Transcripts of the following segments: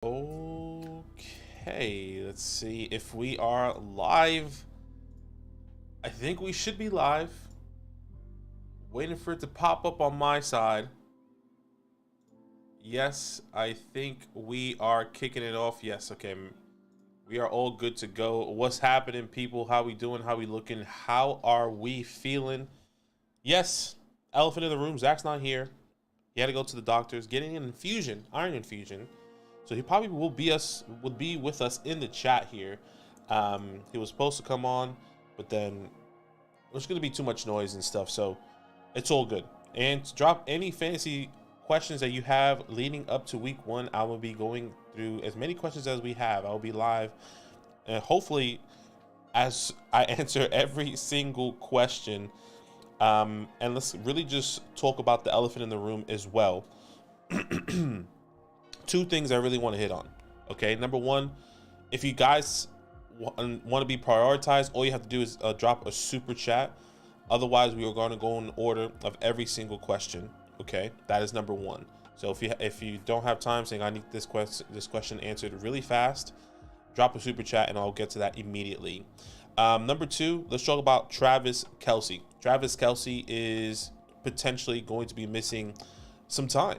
Okay, let's see if we are live. I think we should be live. Waiting for it to pop up on my side. Yes, I think we are kicking it off. Yes, okay. We are all good to go. What's happening, people? How we doing? How we looking? How are we feeling? Yes, elephant in the room. Zach's not here. He had to go to the doctors, getting an infusion, iron infusion. So he probably would be with us in the chat here. He was supposed to come on, but then there's going to be too much noise and stuff, so it's all good. And to drop any fantasy questions that you have leading up to week 1, I will be going through as many questions as we have. I'll be live, and hopefully, as I answer every single question. And let's really just talk about the elephant in the room as well. Two things I really want to hit on. Okay, number one, if you guys want to be prioritized, all you have to do is drop a super chat. Otherwise, we are going to go in order of every single question. Okay, that is number one. So if you don't have time, saying I need this question answered really fast, drop a super chat and I'll get to that immediately. Number two, let's talk about Travis Kelce. Travis Kelce is potentially going to be missing some time.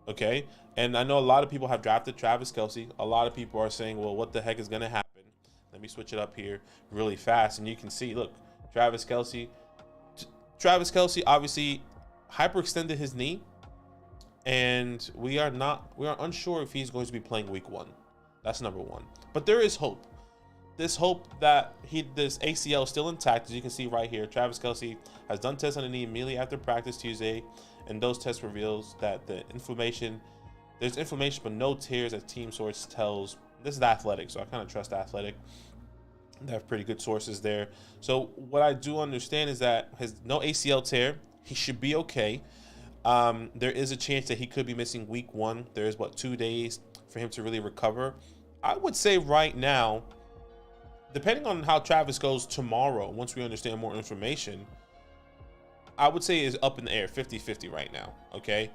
Okay, and I know a lot of people have drafted Travis Kelce. A lot of people are saying, well, what the heck is going to happen? Let me switch it up here really fast. And you can see, look, Travis Kelce obviously hyperextended his knee. And we are unsure if he's going to be playing week 1. That's number one. But there is hope. This hope that this ACL is still intact. As you can see right here, Travis Kelce has done tests on the knee immediately after practice Tuesday. And those tests reveals that there's inflammation, but no tears, as team source tells. This is The Athletic, so I kind of trust The Athletic. They have pretty good sources there. So what I do understand is that his no ACL tear. He should be okay. There is a chance that he could be missing week 1. There is 2 days for him to really recover. I would say right now, depending on how Travis goes tomorrow, once we understand more information, I would say is up in the air, 50-50 right now, okay?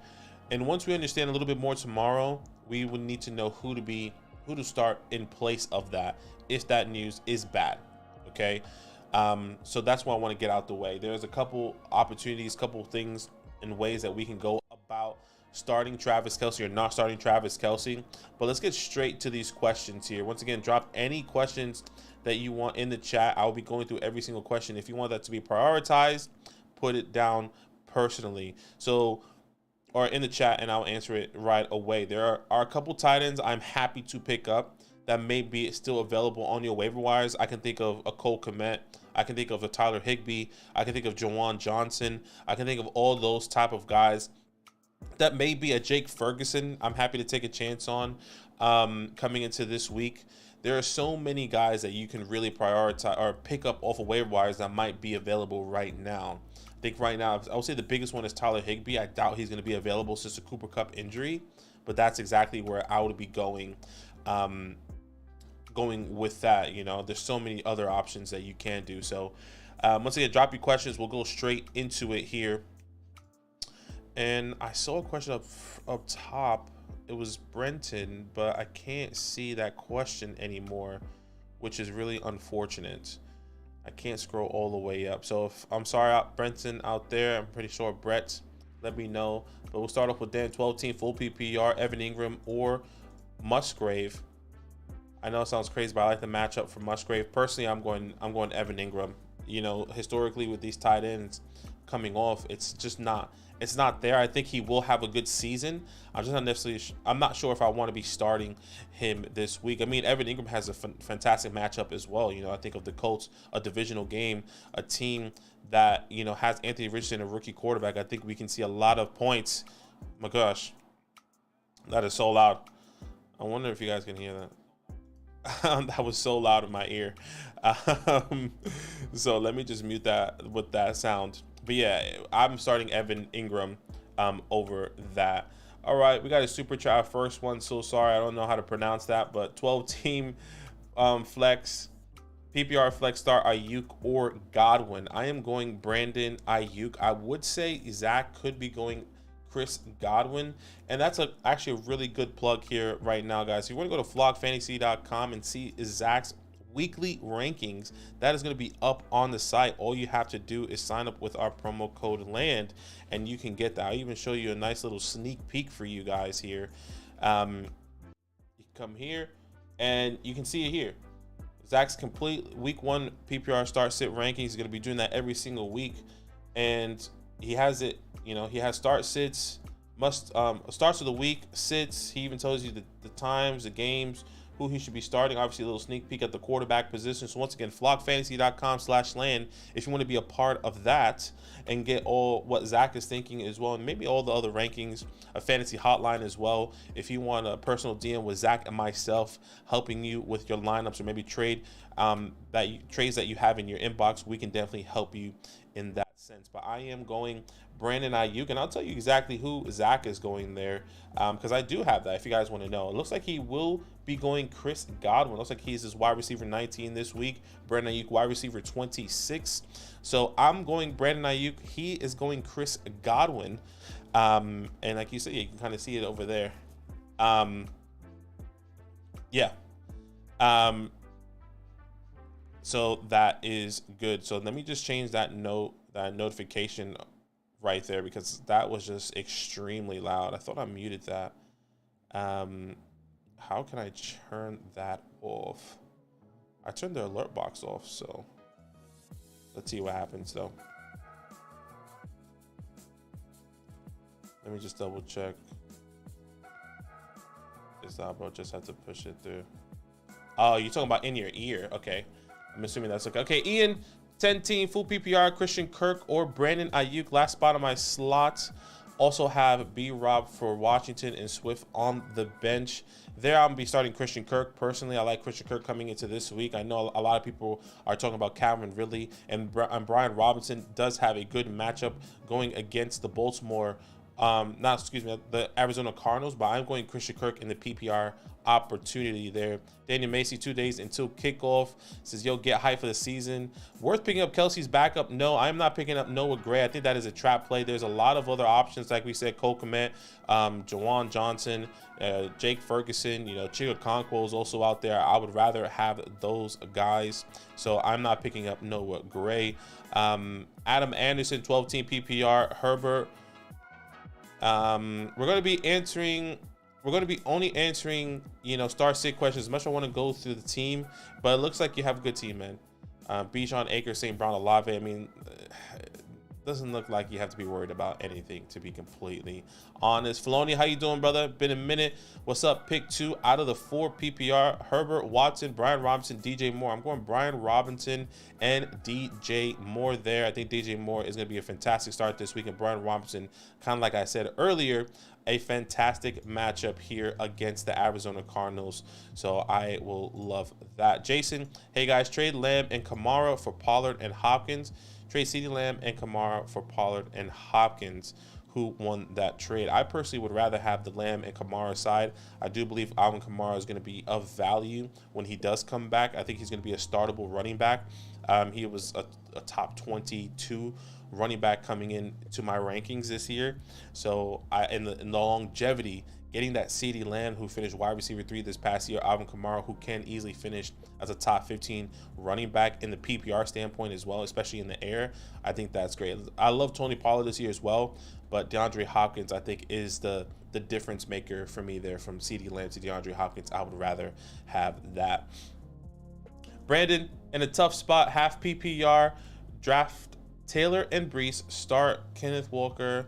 And once we understand a little bit more tomorrow, we would need to know who to start in place of that if that news is bad, okay? So that's why I want to get out the way. There's a couple opportunities, couple things and ways that we can go about starting Travis Kelce or not starting Travis Kelce. But let's get straight to these questions here. Once again, drop any questions that you want in the chat. I'll be going through every single question. If you want that to be prioritized, put it down personally. Or in the chat, and I'll answer it right away. There are a couple tight ends I'm happy to pick up that may be still available on your waiver wires. I can think of a Cole Kmet. I can think of a Tyler Higbee. I can think of Jawan Johnson. I can think of all those type of guys. That may be a Jake Ferguson I'm happy to take a chance on coming into this week. There are so many guys that you can really prioritize or pick up off of waiver wires that might be available right now. I think right now, I would say the biggest one is Tyler Higbee. I doubt he's going to be available since the Cooper Kupp injury, but that's exactly where I would be going with that. You know, there's so many other options that you can do. So once again, drop your questions. We'll go straight into it here. And I saw a question up top. It was Brenton, but I can't see that question anymore, which is really unfortunate. I can't scroll all the way up. So if I'm sorry, Brenton out there, I'm pretty sure Brett, let me know. But we'll start off with Dan 12 team, full PPR, Evan Ingram or Musgrave. I know it sounds crazy, but I like the matchup for Musgrave. Personally, I'm going Evan Ingram. You know, historically with these tight ends coming off, it's not there. I think he will have a good season. I'm not sure if I want to be starting him this week. I mean, Evan Ingram has a fantastic matchup as well. You know, I think of the Colts, a divisional game, a team that, you know, has Anthony Richardson, a rookie quarterback. I think we can see a lot of points. Oh my gosh, that is so loud. I wonder if you guys can hear that. That was so loud in my ear. So let me just mute that with that sound. But yeah, I'm starting Evan Ingram over that. All right, we got a super chat first one. So sorry, I don't know how to pronounce that, but 12 team flex, PPR flex start Ayuk or Godwin. I am going Brandon Ayuk. I would say Zach could be going Chris Godwin. And that's actually a really good plug here right now, guys. If you want to go to flogfantasy.com and see Zach's weekly rankings, that is going to be up on the site. All you have to do is sign up with our promo code LAND, and you can get that. I'll even show you a nice little sneak peek for you guys here. You come here, and you can see it here. Zach's complete week 1 PPR start sit rankings. He's going to be doing that every single week, and he has it. You know, he has start sits, starts of the week, sits. He even tells you the times, the games, who he should be starting. Obviously, a little sneak peek at the quarterback position. So once again, flogfantasy.com/LAN if you want to be a part of that and get all what Zach is thinking as well, and maybe all the other rankings, a fantasy hotline as well. If you want a personal DM with Zach and myself helping you with your lineups, or maybe trades that you have in your inbox, we can definitely help you in that sense. But I am going Brandon Ayuk, and I'll tell you exactly who Zach is going there, because I do have that if you guys want to know. It looks like he will be going Chris Godwin. It looks like he's his wide receiver 19 this week. Brandon Ayuk, wide receiver 26. So I'm going Brandon Ayuk. He is going Chris Godwin. And like you said, you can kind of see it over there. So that is good. So let me just change that notification right there, because that was just extremely loud. I thought I muted that. How can I turn that off? I turned the alert box off, so let's see what happens though. Let me just double check. It's not, bro. Just have to push it through. Oh, you're talking about in your ear. Okay. I'm assuming that's okay. Okay, Ian, 10 team, full PPR, Christian Kirk or Brandon Ayuk. Last spot on my slot. Also have B-Rob for Washington and Swift on the bench. There, I'm going to be starting Christian Kirk. Personally, I like Christian Kirk coming into this week. I know a lot of people are talking about Calvin Ridley, and Brian Robinson does have a good matchup going against the the Arizona Cardinals, but I'm going Christian Kirk in the PPR opportunity there. Daniel Macy, 2 days until kickoff, says, yo, get hype for the season. Worth picking up Kelce's backup? No, I'm not picking up Noah Gray. I think that is a trap play. There's a lot of other options, like we said, Cole Kmet, Jawan Johnson, Jake Ferguson, Chico Conquo is also out there. I would rather have those guys, so I'm not picking up Noah Gray. Adam Anderson, 12-team PPR. Herbert. We're going to be only answering, star sit questions. As much as I want to go through the team, but it looks like you have a good team, man. Bijan, Akers, St. Brown, Olave. I mean, it doesn't look like you have to be worried about anything, to be completely honest. Filoni, how you doing, brother? Been a minute. What's up? Pick 2 out of the 4 PPR. Herbert, Watson, Brian Robinson, DJ Moore. I'm going Brian Robinson and DJ Moore there. I think DJ Moore is going to be a fantastic start this week, and Brian Robinson, kind of like I said earlier, a fantastic matchup here against the Arizona Cardinals. So I will love that. Jason, hey guys, trade Lamb and Kamara for Pollard and Hopkins. Trade CeeDee Lamb and Kamara for Pollard and Hopkins. Who won that trade? I personally would rather have the Lamb and Kamara side. I do believe Alvin Kamara is going to be of value when he does come back. I think he's going to be a startable running back. He was a top 22 running back coming in to my rankings this year. So in the longevity, getting that CeeDee Lamb, who finished wide receiver 3 this past year, Alvin Kamara, who can easily finish as a top 15 running back in the PPR standpoint as well, especially in the air. I think that's great. I love Tony Pollard this year as well, but DeAndre Hopkins, I think, is the difference maker for me there. From CeeDee Lamb to DeAndre Hopkins, I would rather have that. Brandon, in a tough spot, half PPR, draft Taylor and Brees, start Kenneth Walker.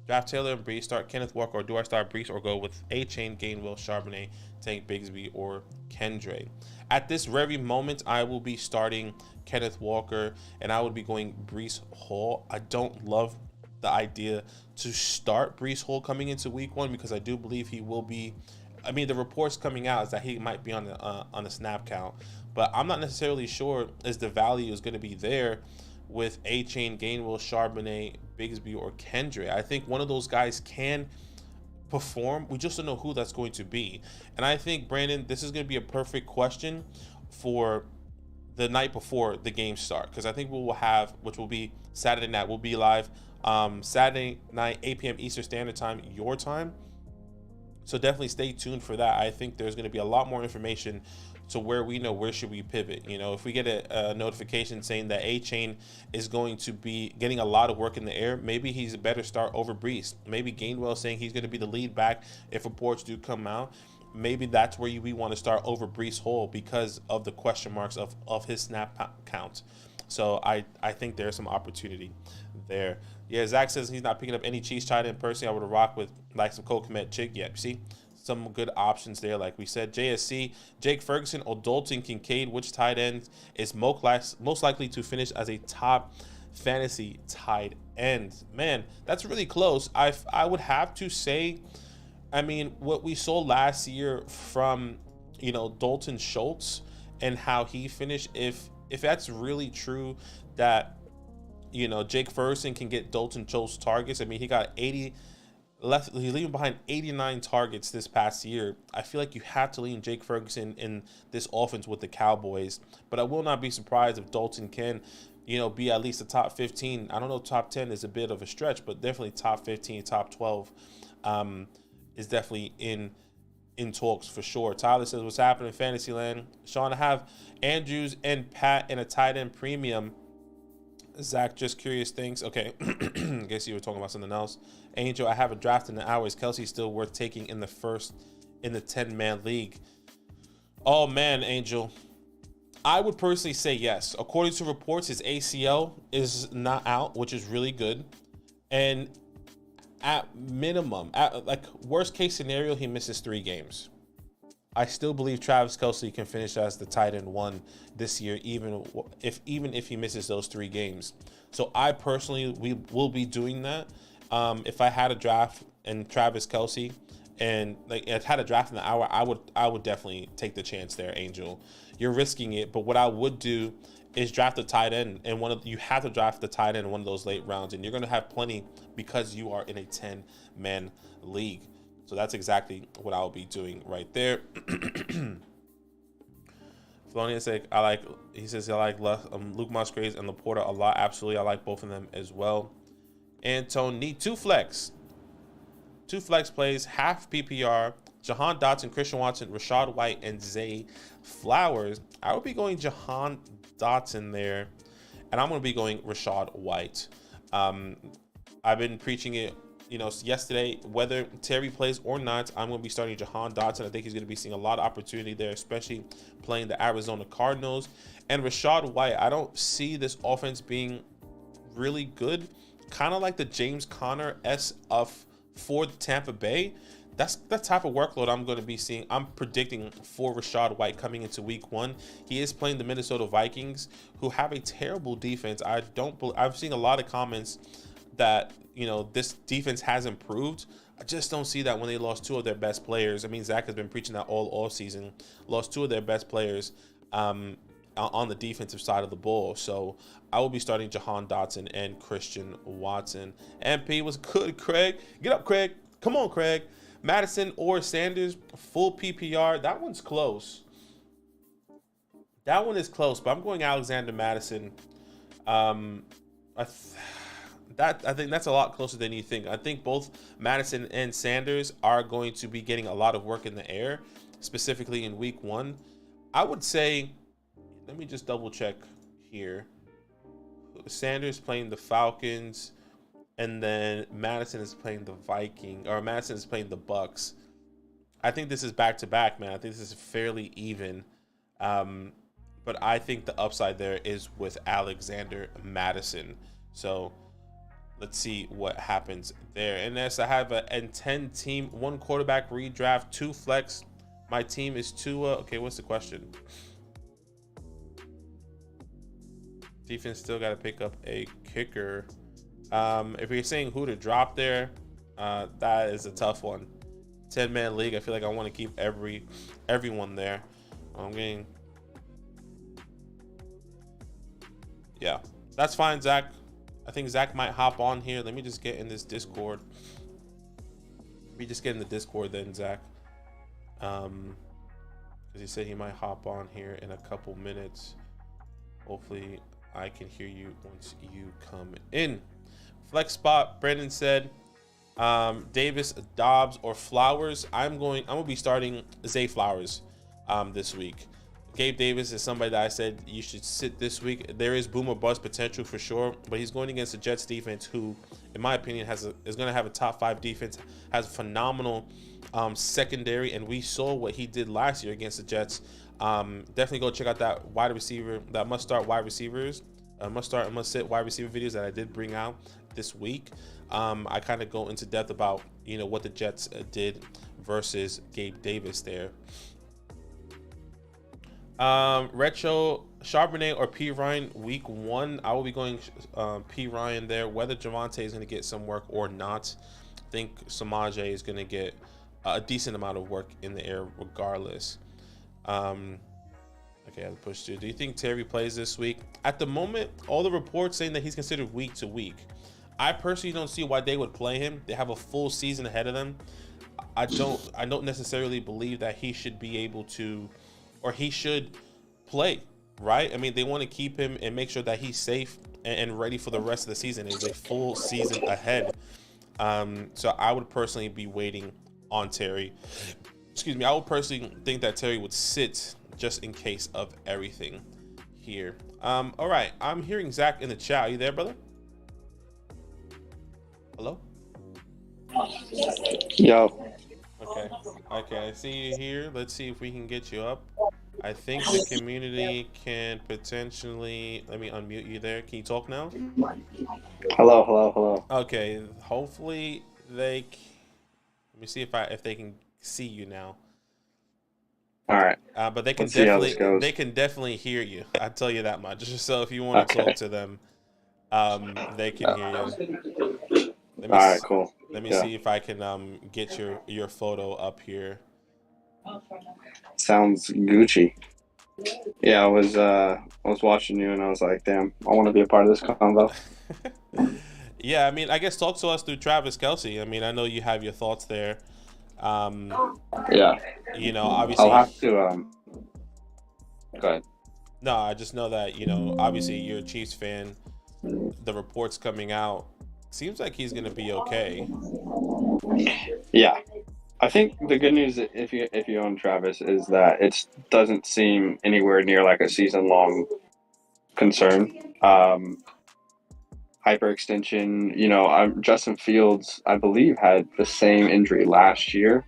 Draft Taylor and Brees, start Kenneth Walker, or do I start Brees or go with A-Chain, Gainwell, Charbonnet, Tank Bigsby, or Kendre? At this very moment, I will be starting Kenneth Walker, and I would be going Brees Hall. I don't love the idea to start Brees Hall coming into week 1, because I do believe he will be. I mean, the reports coming out is that he might be on the snap count, but I'm not necessarily sure as the value is going to be there with A-Chain, Gainwell, Charbonnet, Bigsby, or Kendre. I think one of those guys can perform. We just don't know who that's going to be. And I think, Brandon, this is going to be a perfect question for the night before the game start, because I think we will have, which will be Saturday night. We'll be live Saturday night, 8 p.m. Eastern Standard Time, your time. So definitely stay tuned for that. I think there's going to be a lot more information to where we know where should we pivot. You know, if we get a notification saying that A-Chain is going to be getting a lot of work in the air, maybe he's a better start over Brees. Maybe Gainwell saying he's going to be the lead back if reports do come out. Maybe that's where we want to start over Brees Hall because of the question marks of his snap count. So I think there's some opportunity there. Yeah, Zach says he's not picking up any Chiefs tight end. Personally, I would rock with like some Cole Kmet Chick. Yeah, see some good options there. Like we said, JSC, Jake Ferguson or Dalton Kincaid, which tight end is most likely to finish as a top fantasy tight end? Man, that's really close. I would have to say, I mean, what we saw last year from, you know, Dalton Schultz and how he finished, if that's really true that, you know, Jake Ferguson can get Dalton Schultz targets. I mean, he got 80 left. He's leaving behind 89 targets this past year. I feel like you have to lean Jake Ferguson in this offense with the Cowboys, but I will not be surprised if Dalton can, you know, be at least a top 15. I don't know, top 10 is a bit of a stretch, but definitely top 15, top 12 is definitely in talks for sure. Tyler says, what's happening in Fantasyland? Sean, I have Andrews and Pat in a tight end premium. Zach, just curious things. Okay, I guess you were talking about something else. Angel, I have a draft in the hour. Is Kelce still worth taking in the 10-man league? Oh man, Angel, I would personally say yes. According to reports, his ACL is not out, which is really good. And at minimum, at like worst case scenario, he misses 3 games. I still believe Travis Kelce can finish as the tight end 1 this year, even if he misses those 3 games. So I personally will be doing that. If I had a draft and Travis Kelce, and like I had a draft in the hour, I would definitely take the chance there, Angel. You're risking it, but what I would do is draft a tight end, and you have to draft the tight end in one of those late rounds, and you're going to have plenty because you are in a 10-man league. So that's exactly what I'll be doing right there. Flonian said, he says I like Luke Musgraves and Laporta a lot. Absolutely, I like both of them as well. Antone need 2 flex plays, half PPR. Jahan Dotson, Christian Watson, Rashad White, and Zay Flowers. I would be going Jahan Dotson there, and I'm going to be going Rashad White. I've been preaching it, you know, yesterday, whether Terry plays or not, I'm going to be starting Jahan Dotson. I think he's going to be seeing a lot of opportunity there, especially playing the Arizona Cardinals. And Rashad White, I don't see this offense being really good. Kind of like the James Conner-esque for Tampa Bay. That's the type of workload I'm going to be seeing. I'm predicting for Rashad White coming into week 1. He is playing the Minnesota Vikings, who have a terrible defense. I've seen a lot of comments that, you know, this defense has improved. I just don't see that when they lost 2 of their best players. I mean, Zach has been preaching that all season. Lost 2 of their best players on the defensive side of the ball. So I will be starting Jahan Dotson and Christian Watson. MP was good, Craig. Get up, Craig. Come on, Craig. Madison or Sanders, full PPR. That one's close. That one is close, but I'm going Alexander Madison. I think that's a lot closer than you think. I think both Madison and Sanders are going to be getting a lot of work in the air, specifically in week 1. I would say, let me just double check here. Sanders playing the Falcons, and then Madison is playing the Madison is playing the Bucks. I think this is back to back, man. I think this is fairly even. But I think the upside there is with Alexander Madison. So let's see what happens there. And as I have a N10 team, 1 quarterback redraft, 2 flex. My team is Tua. Okay, what's the question? Defense still got to pick up a kicker. If you're saying who to drop there, that is a tough one. 10-man league. I feel like I want to keep everyone there. Yeah, that's fine, Zach. I think Zach might hop on here. Let me just get in this Discord. Let me just get in the Discord then, Zach. Because he said he might hop on here in a couple minutes. Hopefully, I can hear you once you come in. Flex spot. Brandon said, Davis, Dobbs, or Flowers. I'm gonna be starting Zay Flowers this week. Gabe Davis is somebody that I said you should sit this week. There is boom or bust potential for sure, but he's going against the Jets defense, who, in my opinion, is going to have a top 5 defense, has phenomenal secondary, and we saw what he did last year against the Jets. Definitely go check out that must start wide receivers, must start and must sit wide receiver videos that I did bring out this week. I kind of go into depth about what the Jets did versus Gabe Davis there. Retro Charbonnet or P Ryan week 1. I will be going P Ryan there. Whether Javonte is going to get some work or not, I think Samaje is going to get a decent amount of work in the air regardless. Okay, I have to push through. Do you think Terry plays this week? At the moment, all the reports saying that he's considered week to week. I personally don't see why they would play him. They have a full season ahead of them. I don't necessarily believe that he should be able to, or he should play, right? I mean, they want to keep him and make sure that he's safe and ready for the rest of the season. It's a full season ahead. So I would personally be waiting on Terry. Excuse me. I would personally think that Terry would sit just in case of everything here. All right. I'm hearing Zach in the chat. Are you there, brother? Hello? Yo. Okay, I see you here. Let's see if we can get you up. I think the community can potentially, let me unmute you there. Can you talk now? Hello. Okay, hopefully let me see if they can see you now. All right. But they can definitely hear you. I tell you that much. So if you want to talk to them, they can hear you. All right, cool. Let me see if I can get your photo up here. Sounds Gucci. Yeah, I was watching you and I was like, damn, I want to be a part of this convo. Yeah, I mean, I guess talk to us through Travis Kelce. I mean, I know you have your thoughts there. Yeah. Obviously. I'll have to. Go ahead. No, I just know that obviously you're a Chiefs fan. The reports coming out seems like he's gonna be okay. Yeah. I think the good news, if you own Travis, is that it doesn't seem anywhere near like a season-long concern. Hyperextension. Justin Fields, I believe, had the same injury last year,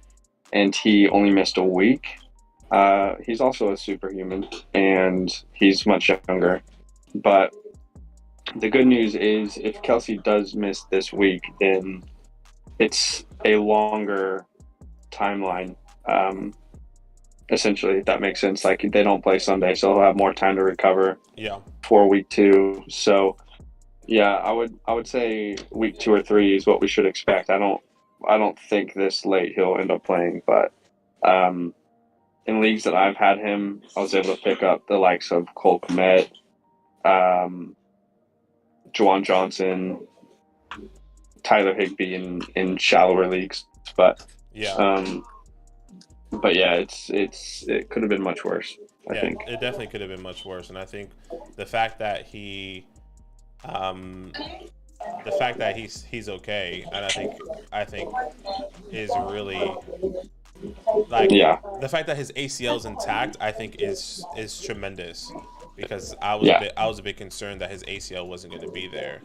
and he only missed a week. He's also a superhuman, and he's much younger. But the good news is, if Kelce does miss this week, then it's a longer timeline, essentially, if that makes sense. Like, they don't play Sunday, so he'll have more time to recover for week 2. So yeah, I would say week 2 or 3 is what we should expect. I don't think this late he'll end up playing, but in leagues that I've had him, I was able to pick up the likes of Cole Kmet, Juwan Johnson, Tyler Higbee in shallower leagues, but yeah, it could have been much worse. I think it definitely could have been much worse, and I think the fact that he's okay, and I think is really the fact that his ACL is intact, I think is tremendous, because I was a bit concerned that his ACL wasn't going to be there.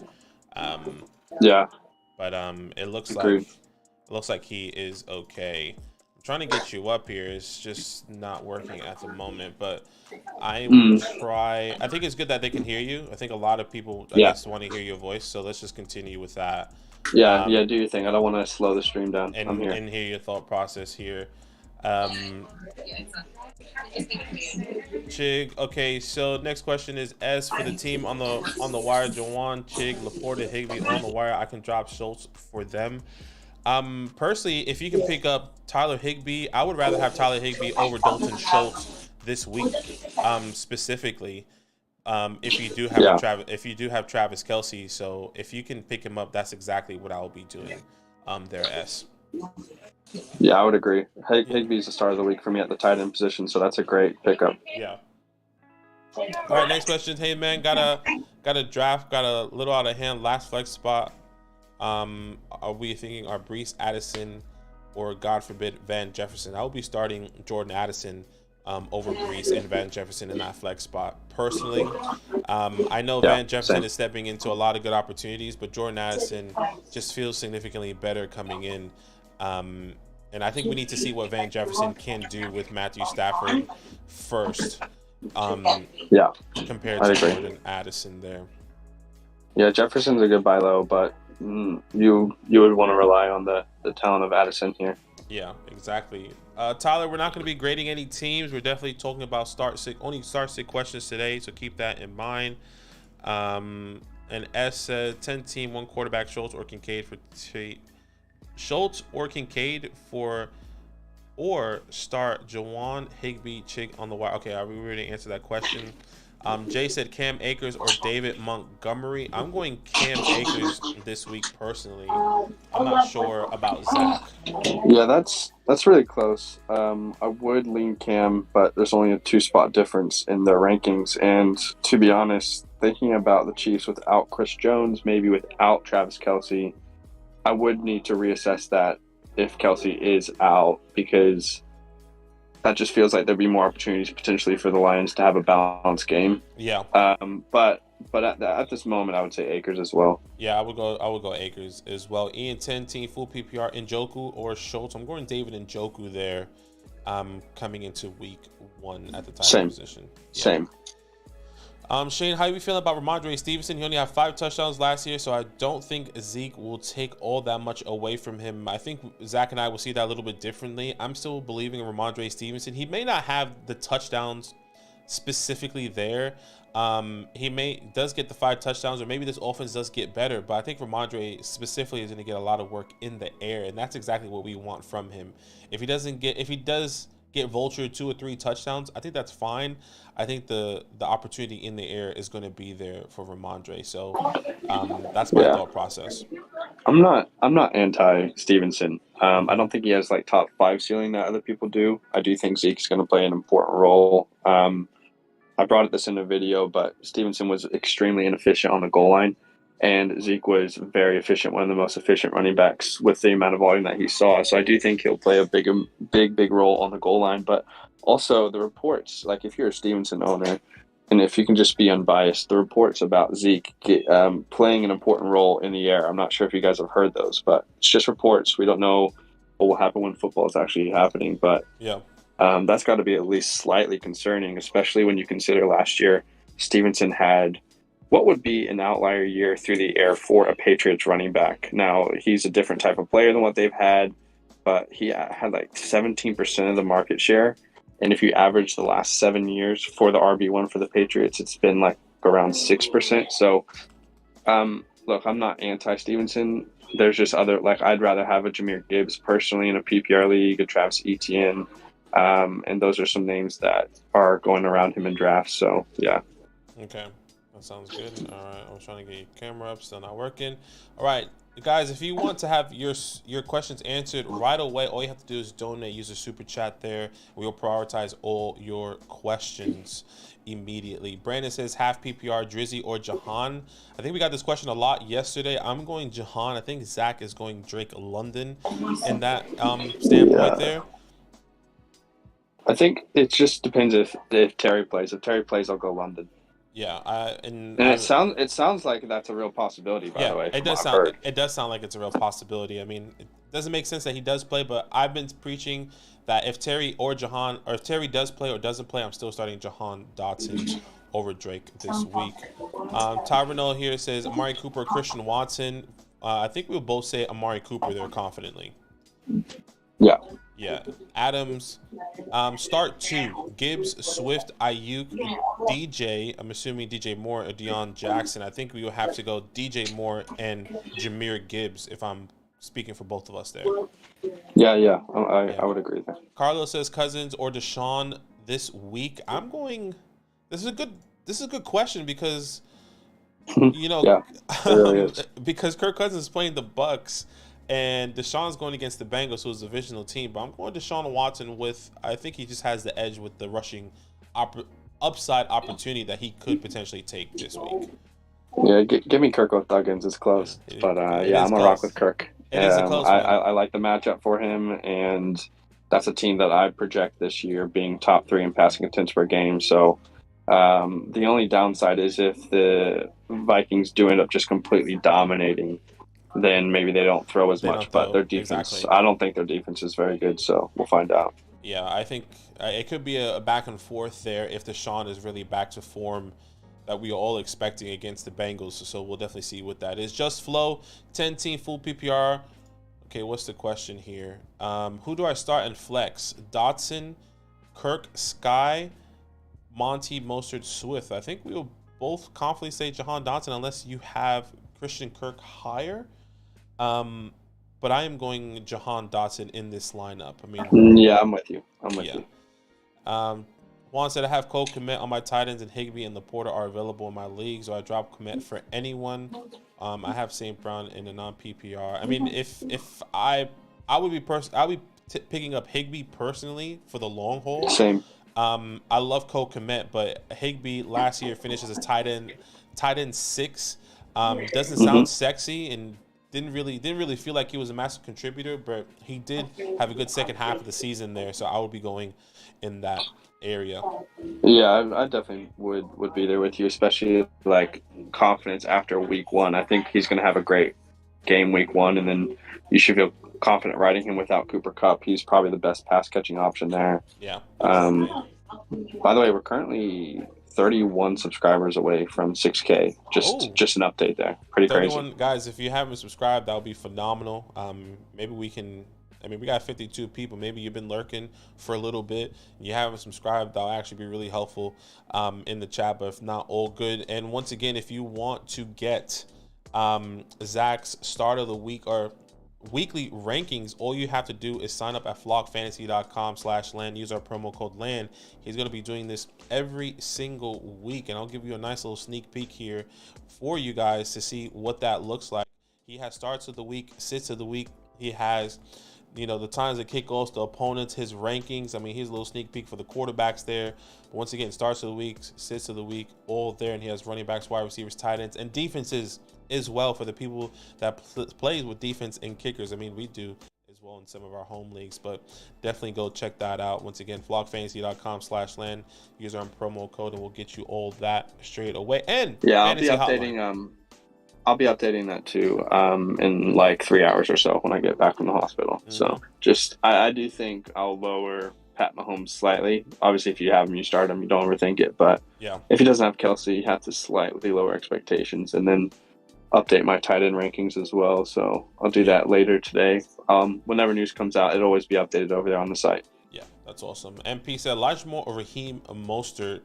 But it looks like he is okay. I'm trying to get you up here. It's just not working at the moment, but I will try. I think it's good that they can hear you. I think a lot of people, I guess, want to hear your voice, so let's just continue with that. Yeah, do your thing. I don't want to slow the stream down. I'm here. And hear your thought process here. Chig, okay, so next question is S for the team on the wire. Jawan, Chig, Laporta, Higbee on the wire. I can drop Schultz for them. Personally, if you can pick up Tyler Higbee, I would rather have Tyler Higbee over Dalton Schultz this week, specifically. If you do have Travis Kelce, so if you can pick him up, that's exactly what I will be doing. There, S. Yeah, I would agree. Higbee's the start of the week for me at the tight end position, so that's a great pickup. Yeah. All right, next question. Hey man, got a draft, got a little out of hand. Last flex spot. Are we thinking our Brees, Addison, or God forbid Van Jefferson? I will be starting Jordan Addison over Brees and Van Jefferson in that flex spot. Personally, I know Yeah, Van Jefferson same. is stepping into a lot of good opportunities, but Jordan Addison just feels significantly better coming in. And I think we need to see what Van Jefferson can do with Matthew Stafford first, Yeah, compared I to agree. Jordan Addison there. Yeah, Jefferson's a good buy low, but you would want to rely on the talent of Addison here. Yeah, exactly. Tyler, we're not going to be grading any teams. We're definitely talking about only start sit questions today, so keep that in mind. And S said 10 team, one quarterback, Schultz or Kincaid for Schultz or Kincaid for, or start Jawan, Higbee, Chig on the wire. Okay, we already answered that question. Jay said Cam Akers or David Montgomery. I'm going Cam Akers this week personally. I'm not sure about Zach. Yeah, that's really close. I would lean Cam, but there's only a 2 spot difference in their rankings. And to be honest, thinking about the Chiefs without Chris Jones, maybe without Travis Kelce, I would need to reassess that if Kelce is out, because that just feels like there'd be more opportunities potentially for the Lions to have a balanced game. Yeah. But at this moment, I would say Akers as well. Yeah, I would go Akers as well. Ian 10 team full PPR Njoku or Schultz. I'm going David Njoku there. Coming into week 1 at the tight Same. position. Yeah. Same. Shane, how are you feeling about Ramondre Stevenson? He only had 5 touchdowns last year, so I don't think Zeke will take all that much away from him. I think Zach and I will see that a little bit differently. I'm still believing in Ramondre Stevenson. He may not have the touchdowns specifically there. He does get the 5 touchdowns, or maybe this offense does get better, but I think Ramondre specifically is going to get a lot of work in the air, and that's exactly what we want from him. If he does get vulture 2 or 3 touchdowns, I think that's fine. I think the opportunity in the air is going to be there for Ramondre. So that's my thought process. I'm not anti Stevenson. I don't think he has like top 5 ceiling that other people do. I do think Zeke's going to play an important role. I brought this in a video, but Stevenson was extremely inefficient on the goal line, and Zeke was very efficient, one of the most efficient running backs with the amount of volume that he saw. So I do think he'll play a big role on the goal line. But also the reports, like if you're a Stevenson owner, and if you can just be unbiased, the reports about Zeke playing an important role in the air. I'm not sure if you guys have heard those, but it's just reports. We don't know what will happen when football is actually happening, but yeah. That's got to be at least slightly concerning, especially when you consider last year Stevenson had what would be an outlier year through the air for a Patriots running back. Now, he's a different type of player than what they've had, but he had like 17% of the market share. And if you average the last 7 years for the RB1 for the Patriots, it's been like around 6%. So, look, I'm not anti-Stevenson. There's just other, like, I'd rather have a Jahmyr Gibbs personally in a PPR league, a Travis Etienne. And those are some names that are going around him in drafts. So, yeah. Okay. That sounds good. All right. I'm trying to get your camera up. Still not working. All right. Guys, if you want to have your questions answered right away, all you have to do is donate. Use the super chat there. We'll prioritize all your questions immediately. Brandon says half PPR, Drizzy or Jahan. I think we got this question a lot yesterday. I'm going Jahan. I think Zach is going Drake London in that standpoint there. I think it just depends if Terry plays. If Terry plays, I'll go London. Yeah, and it sounds like that's a real possibility. By the way, it does sound like it's a real possibility. I mean, it doesn't make sense that he does play, but I've been preaching that if Terry does play or doesn't play, I'm still starting Jahan Dotson over Drake this week. Ty Renault here says Amari Cooper, Christian Watson. I think we'll both say Amari Cooper there confidently. Yeah. Adams, start 2. Gibbs, Swift, Ayuk, DJ. I'm assuming DJ Moore or Deion Jackson. I think we will have to go DJ Moore and Jahmyr Gibbs if I'm speaking for both of us there. Yeah. I would agree there. Carlos says Cousins or Deshaun this week. I'm going. This is a good question because it really is. because Kirk Cousins is playing the Bucks. And Deshaun's going against the Bengals, who's a divisional team. But I'm going Deshaun Watson I think he just has the edge with the rushing upside opportunity that he could potentially take this week. Yeah, give me Kirk with Thuggins. It's Yeah, close, but it yeah, is I'm a rock with close. Kirk. It is a close one. I like the matchup for him, and that's a team that I project this year being top three in passing attempts per game. So the only downside is if the Vikings do end up just completely dominating, then maybe they don't throw as They much. don't But throw their defense, exactly. I don't think their defense is very good. So we'll find out. Yeah, I think it could be a back and forth there if Deshaun is really back to form that we are all expecting against the Bengals. So we'll definitely see what that is. Just Flow, 10-team full PPR. Okay, what's the question here? Who do I start in flex? Dotson, Kirk, Sky, Monty, Mostert, Swift. I think we will both confidently say Jahan Dotson unless you have Christian Kirk higher. But I am going Jahan Dotson in this lineup. I mean, Yeah, I'm with you. I'm with yeah. you. Juan said I have Cole Kmet on my tight ends, and Higbee and Laporta are available in my league, so I drop Kmet for anyone. I have St. Brown in a non PPR. I mean, if I would be picking up Higbee personally for the long haul. Same. I love Cole Kmet, but Higbee last year finishes as tight end 6. Doesn't sound sexy and didn't really feel like he was a massive contributor, but he did have a good second half of the season there, so I would be going in that area. Yeah, I definitely would be there with you, especially like confidence after week one. I think he's going to have a great game week one, and then you should feel confident riding him without Cooper Kupp. He's probably the best pass catching option there. Yeah. By the way, we're currently 31 subscribers away from 6K. Just an update there. Pretty 31 crazy. guys. If you haven't subscribed, that would be phenomenal. Maybe we can. I mean, we got 52 people. Maybe you've been lurking for a little bit and you haven't subscribed. That'll actually be really helpful in the chat. But if not, all good. And once again, if you want to get Zach's start of the week or weekly rankings, all you have to do is sign up at flockfantasy.com/land. Use our promo code LAND. He's going to be doing this every single week, and I'll give you a nice little sneak peek here for you guys to see what that looks like. He has starts of the week, sits of the week. He has, the times of kickoffs, the opponents, his rankings. I mean, here's a little sneak peek for the quarterbacks there. But once again, starts of the week, sits of the week, all there. And he has running backs, wide receivers, tight ends, and defenses as well for the people that plays with defense and kickers. I mean, we do as well in some of our home leagues, but definitely go check that out. Once again, flockfantasy.com/land. Use our promo code and we'll get you all that straight away. And yeah, I'll be updating. I'll be updating that too in like 3 hours or so when I get back from the hospital. So I do think I'll lower Pat Mahomes slightly. Obviously, if you have him, you start him, you don't overthink it. But if he doesn't have Kelce, you have to slightly lower expectations and then update my tight end rankings as well. So I'll do that later today. Whenever news comes out, it'll always be updated over there on the site. Yeah, that's awesome. MP said Elijah Moore or Raheem Mostert.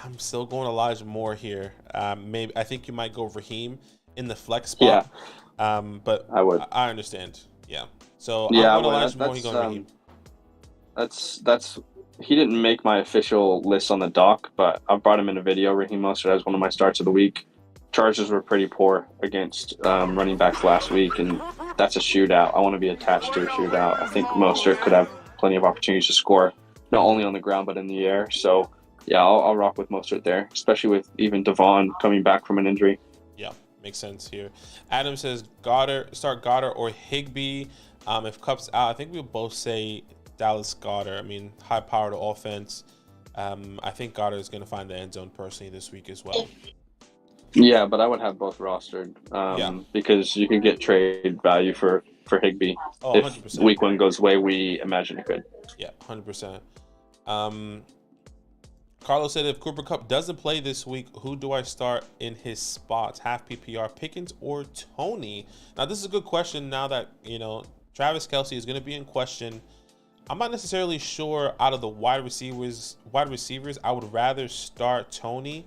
I'm still going Elijah Moore here. Maybe I think you might go Raheem in the flex spot. Yeah. But I would. I understand. Yeah. So yeah, I'm going Elijah Moore. He's going Raheem. That's he didn't make my official list on the doc, but I brought him in a video. Raheem Mostert as one of my starts of the week. Chargers were pretty poor against running backs last week, and that's a shootout. I want to be attached to a shootout. I think Mostert could have plenty of opportunities to score, not only on the ground but in the air. So yeah, I'll rock with Mostert there, especially with even Devon coming back from an injury. Yeah, makes sense here. Adam says start Goddard or Higbee. If Kupp's out, I think we'll both say Dallas Goddard. I mean, high-powered offense. I think Goddard is going to find the end zone personally this week as well. Yeah, but I would have both rostered because you can get trade value for Higbee if 100%. Week one goes the way we imagine it could. Yeah, 100%. Carlos said if Cooper Kupp doesn't play this week, who do I start in his spots? Half PPR, Pickens or Tony? Now, this is a good question now that, Travis Kelce is going to be in question. I'm not necessarily sure out of the wide receivers, I would rather start Tony.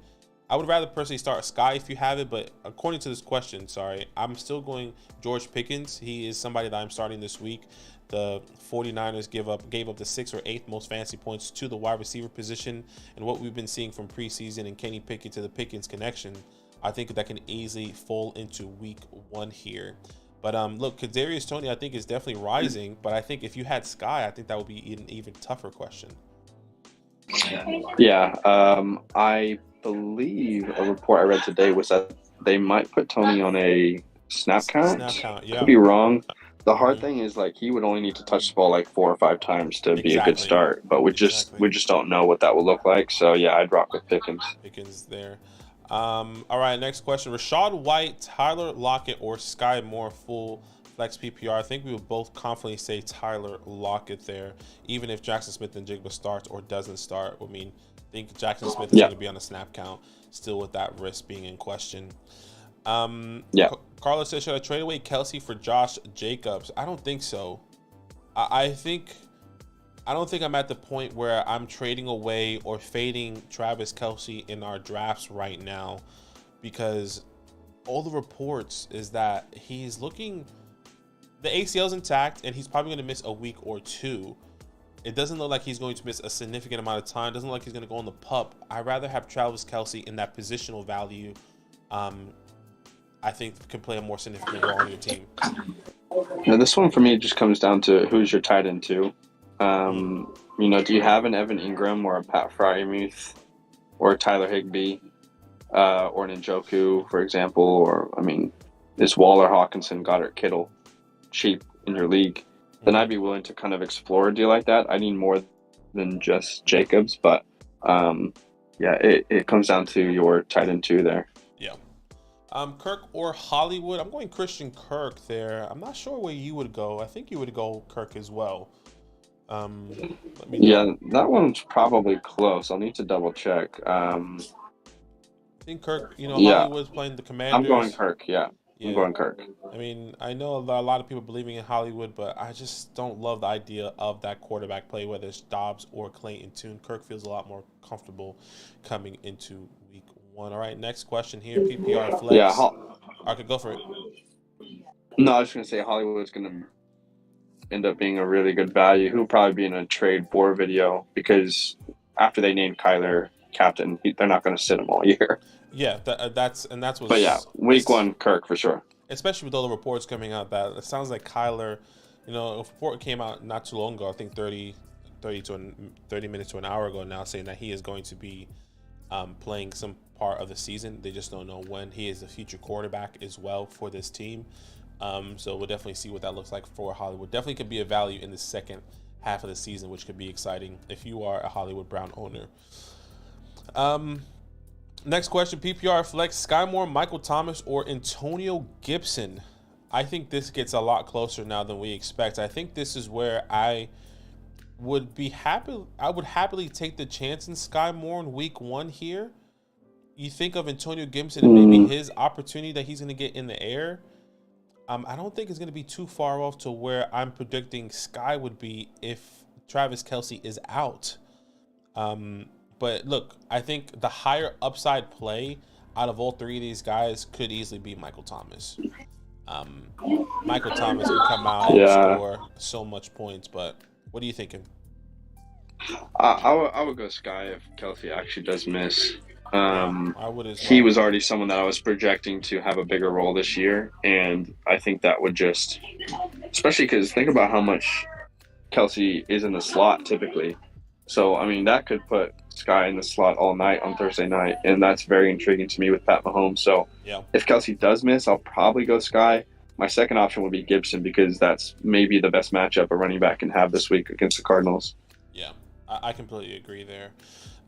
I would rather personally start Sky if you have it, but according to this question, I'm still going George Pickens. He is somebody that I'm starting this week. The 49ers gave up the 6th or 8th most fantasy points to the wide receiver position, and what we've been seeing from preseason and Kenny Pickett to the Pickens connection, I think that can easily fall into week one here. But look, Kadarius Toney, I think is definitely rising, but I think if you had Sky, I think that would be an even tougher question. Yeah, I believe a report I read today was that they might put Tony on a snap Snap count. count. Could Yeah. be wrong. The hard Hmm. thing is like he would only need to touch the ball like 4 or 5 times to be a good Exactly. start, but Exactly. we just don't know what that will look like. So yeah, I'd rock with Pickens. Pickens there. All right, next question. Rashad White, Tyler Lockett, or Sky Moore full flex PPR? I think we would both confidently say Tyler Lockett there, even if Jackson Smith and Jigba starts or doesn't start. I mean, I think Jackson Smith is Yeah, going to be on a snap count, still with that risk being in question. yeah. Carlos says, should I trade away Kelce for Josh Jacobs? I don't think so. I think I don't think I'm at the point where I'm trading away or fading Travis Kelce in our drafts right now, because all the reports is that he's looking, the ACL's intact and he's probably going to miss a week or two. It doesn't look like he's going to miss a significant amount of time. Doesn't look like he's going to go on the pup. I'd rather have Travis Kelce in that positional value. I think can play a more significant role on your team. Now this one for me just comes down to who's your tight end too. Mm. Do you have an Evan Ingram or a Pat Fryermuth or a Tyler Higbee or an Njoku, for example? Or, I mean, is Waller, Hawkinson, Goddard, Kittle cheap in your league? Then I'd be willing to kind of explore a deal like that. I need more than just Jacobs, but yeah, it comes down to your tight end two there. Yeah. Kirk or Hollywood? I'm going Christian Kirk there. I'm not sure where you would go. I think you would go Kirk as well. Let me know. Yeah, that one's probably close. I'll need to double check. I think Kirk, Yeah, Hollywood's playing the I'm going Commanders. Kirk. Yeah, I'm Yeah. going Kirk. I mean, I know a lot of people believing in Hollywood, but I just don't love the idea of that quarterback play, whether it's Dobbs or Clayton Tune. Kirk feels a lot more comfortable coming into week one. All right, next question here. PPR flex. Yeah, I could go for it. no, I was going to say Hollywood's going to end up being a really good value. He'll probably be in a trade for video because after they named Kyler captain, they're not going to sit him all year. Yeah, that's what's. But yeah, week one, Kirk for sure. Especially with all the reports coming out that it sounds like Kyler, a report came out not too long ago, I think 30 minutes to an hour ago now, saying that he is going to be playing some part of the season. They just don't know when. He is the future quarterback as well for this team. So we'll definitely see what that looks like for Hollywood. Definitely could be a value in the second half of the season, which could be exciting if you are a Hollywood Brown owner. Next question, PPR flex, Sky Moore, Michael Thomas, or Antonio Gibson? I think this gets a lot closer now than we expect. I think this is where I would happily take the chance in Sky Moore in week one here. You think of Antonio Gibson and maybe his opportunity that he's going to get in the air. I don't think it's going to be too far off to where I'm predicting Sky would be if Travis Kelce is out. But look, I think the higher upside play out of all three of these guys could easily be Michael Thomas. Michael Thomas can come out and score so much points, but what are you thinking? I would go Sky if Kelce actually does miss. I would as well. He was already someone that I was projecting to have a bigger role this year, and I think that would just, especially because think about how much Kelce is in the slot typically. So, I mean, that could put Sky in the slot all night on Thursday night, and that's very intriguing to me with Pat Mahomes. So, if Kelce does miss, I'll probably go Sky. My second option would be Gibson because that's maybe the best matchup a running back can have this week against the Cardinals. Yeah, I completely agree there.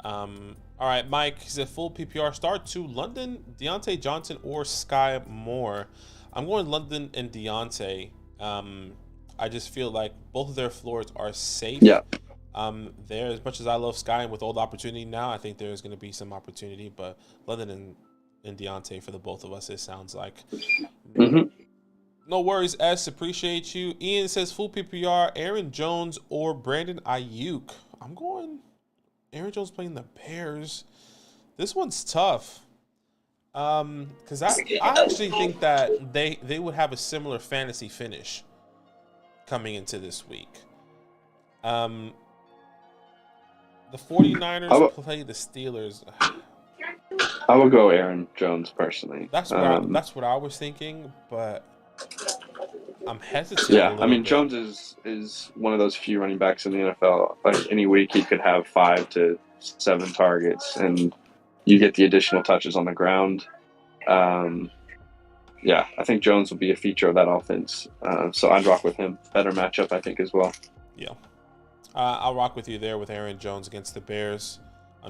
All right, Mike, is it full PPR start to London, Deontay Johnson, or Sky Moore? I'm going London and Deontay. I just feel like both of their floors are safe. Yeah. There, as much as I love Sky and with all the opportunity now, I think there's going to be some opportunity, but London and Deontay for the both of us, it sounds like. Mm-hmm. No worries, S. Appreciate you. Ian says full PPR, Aaron Jones or Brandon Ayuk. I'm going Aaron Jones playing the Bears. This one's tough. Because I actually think that they would have a similar fantasy finish coming into this week. The 49ers play the Steelers. I would go Aaron Jones personally. That's what I was thinking, but I'm hesitant. Yeah, I mean, Jones is one of those few running backs in the NFL. Like any week, he could have 5 to 7 targets, and you get the additional touches on the ground. Yeah, I think Jones will be a feature of that offense. So I'd rock with him. Better matchup, I think, as well. Yeah. I'll rock with you there with Aaron Jones against the Bears.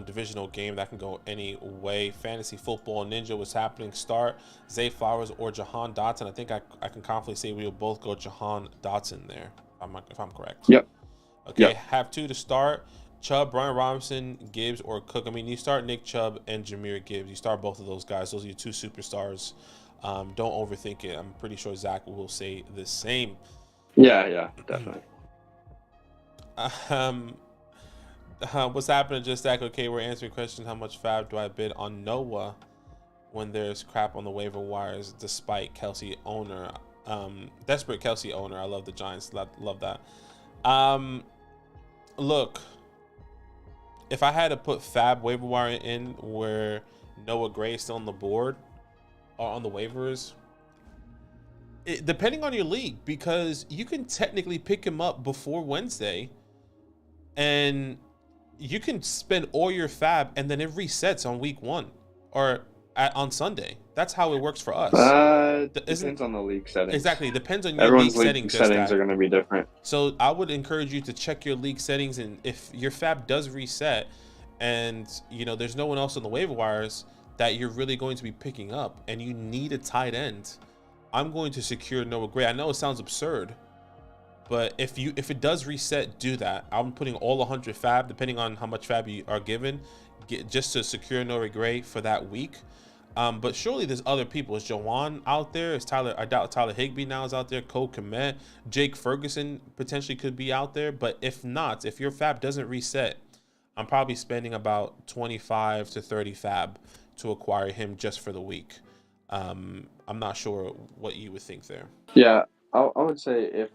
Divisional game that can go any way. Fantasy Football Ninja, what's happening? Start Zay Flowers or Jahan Dotson. I think I can confidently say we will both go Jahan Dotson there, if I'm correct. Yep. Okay, yep. Have 2 to start. Chubb, Brian Robinson, Gibbs, or Cook. I mean, you start Nick Chubb and Jahmyr Gibbs. You start both of those guys. Those are your 2 superstars. Don't overthink it. I'm pretty sure Zach will say the same. Yeah, definitely. What's happening, just Zach? Okay, we're answering questions. How much fab do I bid on Noah when there's crap on the waiver wires despite Kelce owner? Desperate Kelce owner. I love the Giants. Love that. Look, if I had to put fab waiver wire in where Noah Gray is still on the board or on the waivers, depending on your league, because you can technically pick him up before Wednesday and you can spend all your fab and then it resets on week 1 or on Sunday. That's how it works for us. Depends on the league settings. Exactly. Depends on your Everyone's league settings are going to be different. So I would encourage you to check your league settings, and if your fab does reset and there's no one else on the waiver wires that you're really going to be picking up and you need a tight end, I'm going to secure Noah Gray. I know it sounds absurd, but if it does reset, do that. I'm putting all 100 fab, depending on how much fab you are given, just to secure Noah Gray for that week. But surely there's other people. Is Jawan out there? Is Tyler? I doubt Tyler Higbee now is out there. Cole Kmet, Jake Ferguson potentially could be out there. But if not, if your fab doesn't reset, I'm probably spending about 25 to 30 fab to acquire him just for the week. I'm not sure what you would think there. Yeah, I would say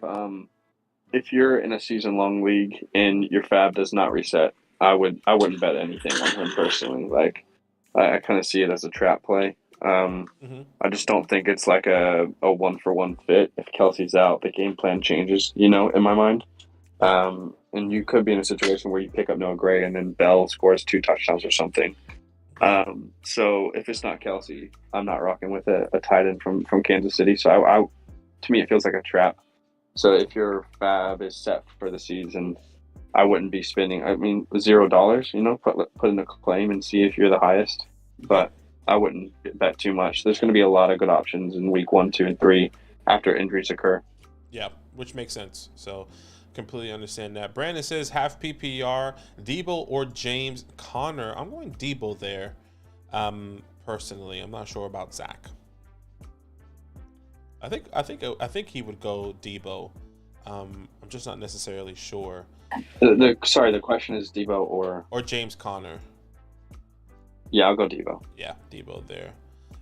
if you're in a season-long league and your fab does not reset, I wouldn't bet anything on him personally. Like, I kind of see it as a trap play. I just don't think it's like a 1-for-1 fit. If Kelce's out, the game plan changes, in my mind. And you could be in a situation where you pick up Noah Gray and then Bell scores 2 touchdowns or something. So if it's not Kelce, I'm not rocking with a tight end from Kansas City. So to me, it feels like a trap. So if your fab is set for the season, I wouldn't be spending. I mean, $0. Put in a claim and see if you're the highest. But I wouldn't bet too much. There's going to be a lot of good options in week 1, 2, and 3 after injuries occur. Yeah, which makes sense. So completely understand that. Brandon says half PPR, Debo or James Conner. I'm going Debo there. Personally, I'm not sure about Zach. I think he would go Debo. I'm just not necessarily sure. The question is Debo or James Conner. Yeah, I'll go Debo. Yeah, Debo there.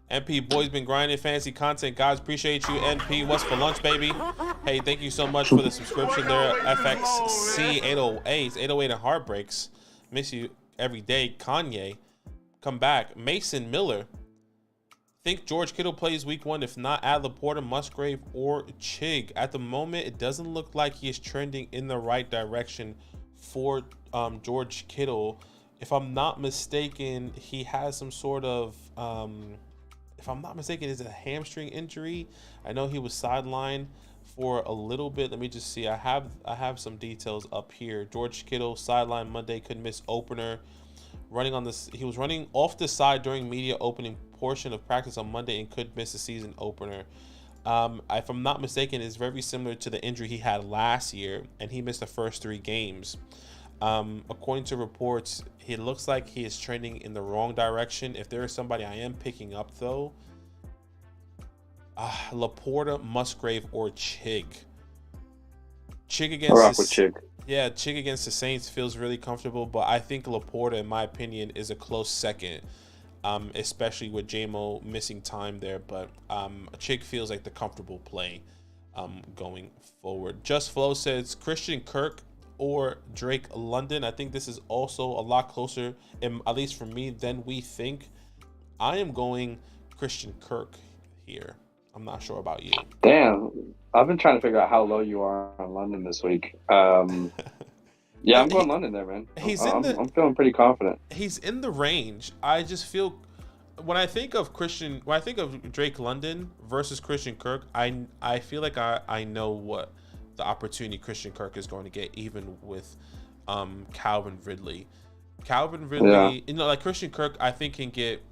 NP, boys been grinding fantasy content. Guys, appreciate you. NP, what's for lunch, baby? Hey, thank you so much for the subscription there. FXC 808 and Heartbreaks. Miss you every day. Kanye, come back. Mason Miller. Think George Kittle plays week 1. If not, add Laporta, Musgrave, or Chig. At the moment, it doesn't look like he is trending in the right direction for George Kittle. If I'm not mistaken, he has some sort of, if I'm not mistaken, is it a hamstring injury? I know he was sidelined for a little bit. Let me just see. I have some details up here. George Kittle sidelined Monday, could miss opener. He was running off the side during media opening portion of practice on Monday and could miss the season opener. If I'm not mistaken, it's very similar to the injury he had last year, and he missed the first 3 games. According to reports, it looks like he is trending in the wrong direction. If there is somebody I am picking up, though, Laporta, Musgrave, or Chig. Chig against the Saints feels really comfortable, but I think Laporta, in my opinion, is a close second, especially with JMO missing time there. But Chig feels like the comfortable play going forward. Just Flow says Christian Kirk or Drake London. I think this is also a lot closer, at least for me, than we think. I am going Christian Kirk here. I'm not sure about you. Damn, I've been trying to figure out how low you are on London this week. Yeah, I'm going London there, man. He's in the I'm feeling pretty confident. he's in the range. I just feel when I think of Drake London versus Christian Kirk, I feel like I know what the opportunity Christian Kirk is going to get, even with Calvin Ridley. Calvin Yeah. Ridley, like Christian Kirk, I think can get.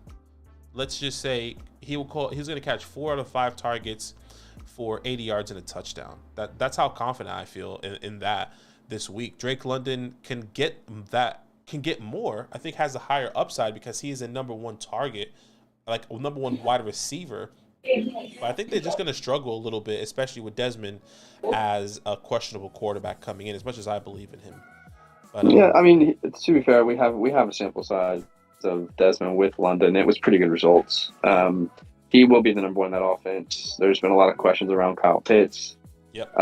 Let's just say he's going to catch 4 out of 5 targets for 80 yards and a touchdown. That's how confident I feel in that this week. Drake London can get more. I think has a higher upside because he is a number 1 target, like number 1 wide receiver. But I think they're just going to struggle a little bit, especially with Desmond as a questionable quarterback coming in. As much as I believe in him, but Yeah, I mean, to be fair, we have a sample size of Desmond with London. It was pretty good results. He will be the number 1 in that offense. There's been a lot of questions around Kyle Pitts. Yep.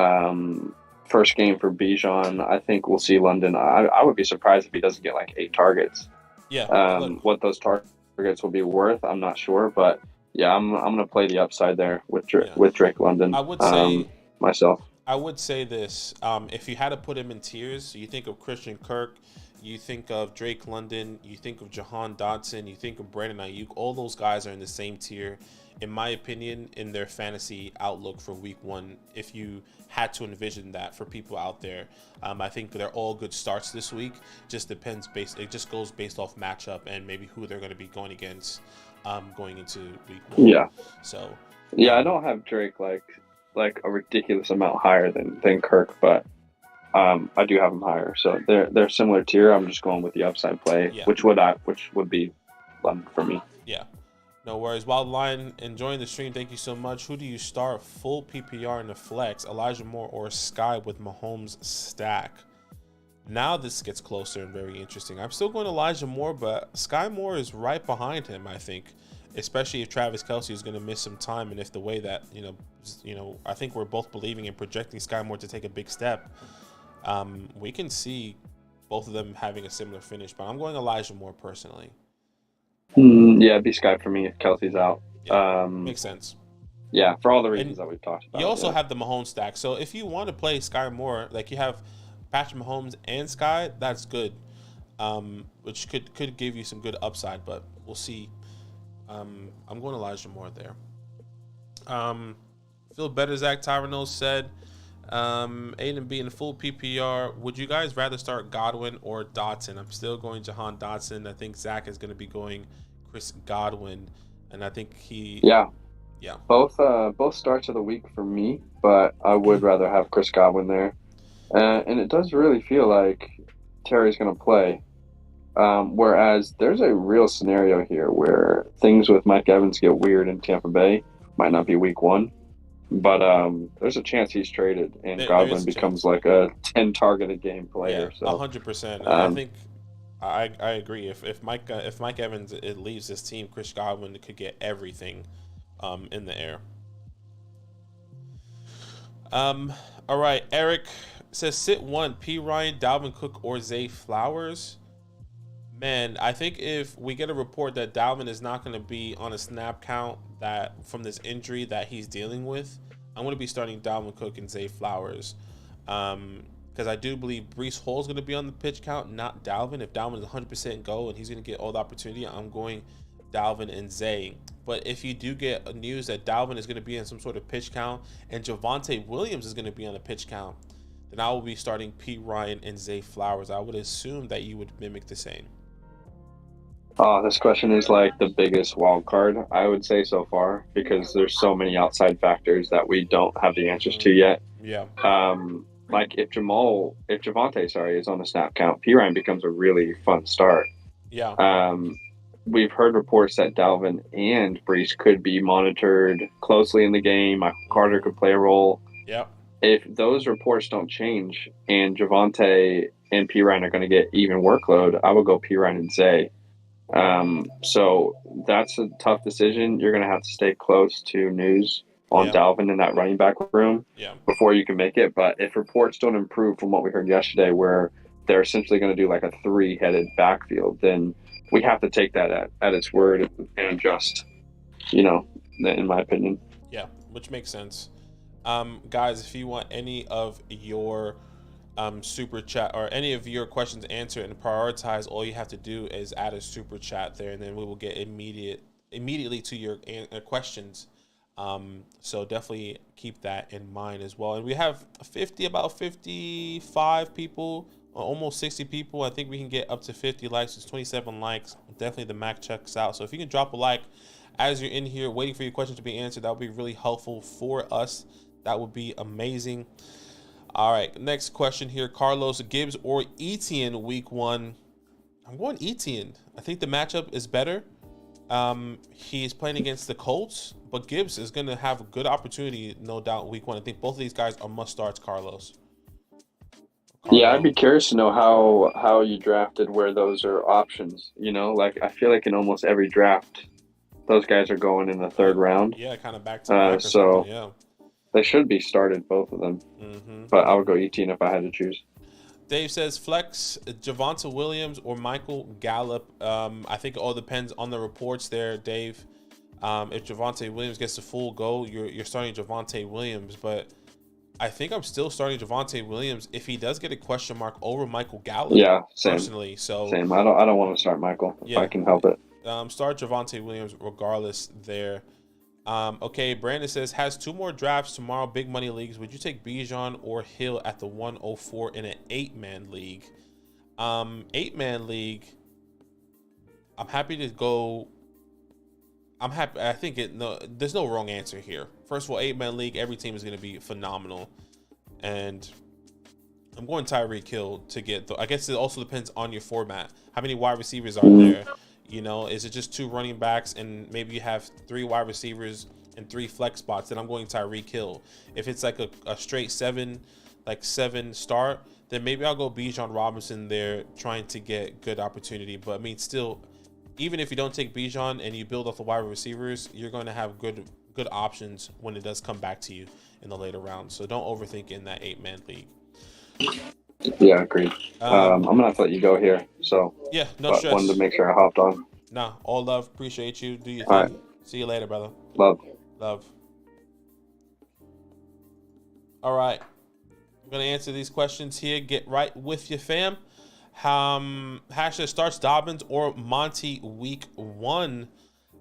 First game for Bijan. I think we'll see London. I would be surprised if he doesn't get like 8 targets. Yeah. What those targets will be worth, I'm not sure, but yeah, I'm gonna play the upside there with Drake London. I would say myself. I would say this: if you had to put him in tiers, so you think of Christian Kirk, you think of Drake London, you think of Jahan Dotson, you think of Brandon Ayuk. All those guys are in the same tier, in my opinion, in their fantasy outlook for Week 1. If you had to envision that for people out there, I think they're all good starts this week. Just depends it just goes based off matchup and maybe who they're going to be going against going into Week 1. Yeah. So. Yeah, I don't have Drake like a ridiculous amount higher than Kirk, but I do have him higher. So they're similar tier. I'm just going with the upside play, which would be London for me. Yeah. No worries. Wild Lion, enjoying the stream. Thank you so much. Who do you start full PPR in the flex? Elijah Moore or Sky with Mahomes stack? Now this gets closer and very interesting. I'm still going Elijah Moore, but Sky Moore is right behind him, I think. Especially if Travis Kelce is going to miss some time, and if the way that I think we're both believing and projecting Sky Moore to take a big step, we can see both of them having a similar finish. But I'm going Elijah Moore personally. Yeah, it'd be Sky for me if Kelsey's out. Yeah, makes sense. Yeah, for all the reasons that we've talked about. You also have the Mahomes stack, so if you want to play Sky Moore, like you have Patrick Mahomes and Sky, that's good, which could give you some good upside, but we'll see. I'm going Elijah Moore there. Feel better, Zach Tyranno said. Aiden B in full PPR. Would you guys rather start Godwin or Dotson? I'm still going Jahan Dotson. I think Zach is going to be going Chris Godwin, and I think Yeah. Both starts of the week for me, but I would rather have Chris Godwin there. And it does really feel like Terry's going to play. Whereas there's a real scenario here where things with Mike Evans get weird in Tampa Bay. Might not be Week 1. But there's a chance he's traded and Godwin becomes like a 10 targeted game player. Yeah, so 100%. I think I agree. If Mike Evans leaves this team, Chris Godwin could get everything in the air. All right, Eric says sit 1 P Ryan, Dalvin Cook, or Zay Flowers. Man, I think if we get a report that Dalvin is not going to be on a snap count that from this injury that he's dealing with, I'm going to be starting Dalvin Cook and Zay Flowers. Because I do believe Breece Hall is going to be on the pitch count, not Dalvin. If Dalvin is 100% go and he's going to get all the opportunity, I'm going Dalvin and Zay. But if you do get news that Dalvin is going to be in some sort of pitch count and Javonte Williams is going to be on the pitch count, then I will be starting P. Ryan and Zay Flowers. I would assume that you would mimic the same. Oh, this question is like the biggest wild card, I would say, so far, because there's so many outside factors that we don't have the answers to yet. Yeah. Like if Javonte, is on the snap count, P. Ryan becomes a really fun start. Yeah. We've heard reports that Dalvin and Breece could be monitored closely in the game. Michael Carter could play a role. Yeah. If those reports don't change and Javonte and P. Ryan are going to get even workload, I would go P. Ryan and Zay. So that's a tough decision. You're going to have to stay close to news on Dalvin in that running back room before you can make it. But if reports don't improve from what we heard yesterday, where they're essentially going to do like a 3-headed backfield, then we have to take that at its word and adjust, in my opinion. Yeah, which makes sense. Guys, if you want any of your super chat or any of your questions answered and prioritize, all you have to do is add a super chat there, and then we will get immediately to your questions. So definitely keep that in mind as well. And we have about 55 people, almost 60 people. I think we can get up to 50 likes. It's 27 likes. Definitely the max checks out. So if you can drop a like as you're in here waiting for your questions to be answered, that would be really helpful for us. That would be amazing. All right, next question here. Carlos, Gibbs or Etienne week 1? I'm going Etienne. I think the matchup is better. He's playing against the Colts, but Gibbs is going to have a good opportunity, no doubt, week 1. I think both of these guys are must-starts, Carlos. Yeah, I'd be curious to know how you drafted where those are options. Like I feel like in almost every draft, those guys are going in the third round. Yeah, kind of back to back or something, yeah. They should be started, both of them. But I would go Etienne if I had to choose. Dave says flex Javonte Williams or Michael Gallup. I think it all depends on the reports there, Dave. If Javonte Williams gets the full go, you're starting Javonte Williams. But I think I'm still starting Javonte Williams if he does get a question mark over Michael Gallup. Yeah, same. Personally, so same. I don't want to start Michael if I can help it. Start Javonte Williams regardless there. Okay, Brandon says, has 2 more drafts tomorrow, big money leagues. Would you take Bijan or Hill at the 104 in an 8-man league? 8-man league, I'm happy to go. I'm happy. I think there's no wrong answer here. First of all, 8-man league, every team is going to be phenomenal. And I'm going Tyreek Hill to get I guess it also depends on your format. How many wide receivers are there? Is it just 2 running backs and maybe you have 3 wide receivers and 3 flex spots? Then I'm going Tyreek Hill. If it's like a straight 7 start, then maybe I'll go Bijan Robinson there trying to get good opportunity. But I mean, still, even if you don't take Bijan and you build off the wide receivers, you're going to have good options when it does come back to you in the later rounds. So don't overthink in that 8-man league. Yeah, agreed. I'm gonna have to let you go here. So yeah, no stress. Wanted to make sure I hopped on. Nah, all love. Appreciate you. Do your thing. Right. See you later, brother. Love. All right, I'm gonna answer these questions here. Get right with your fam. Hashtag starts Dobbins or Monty week 1.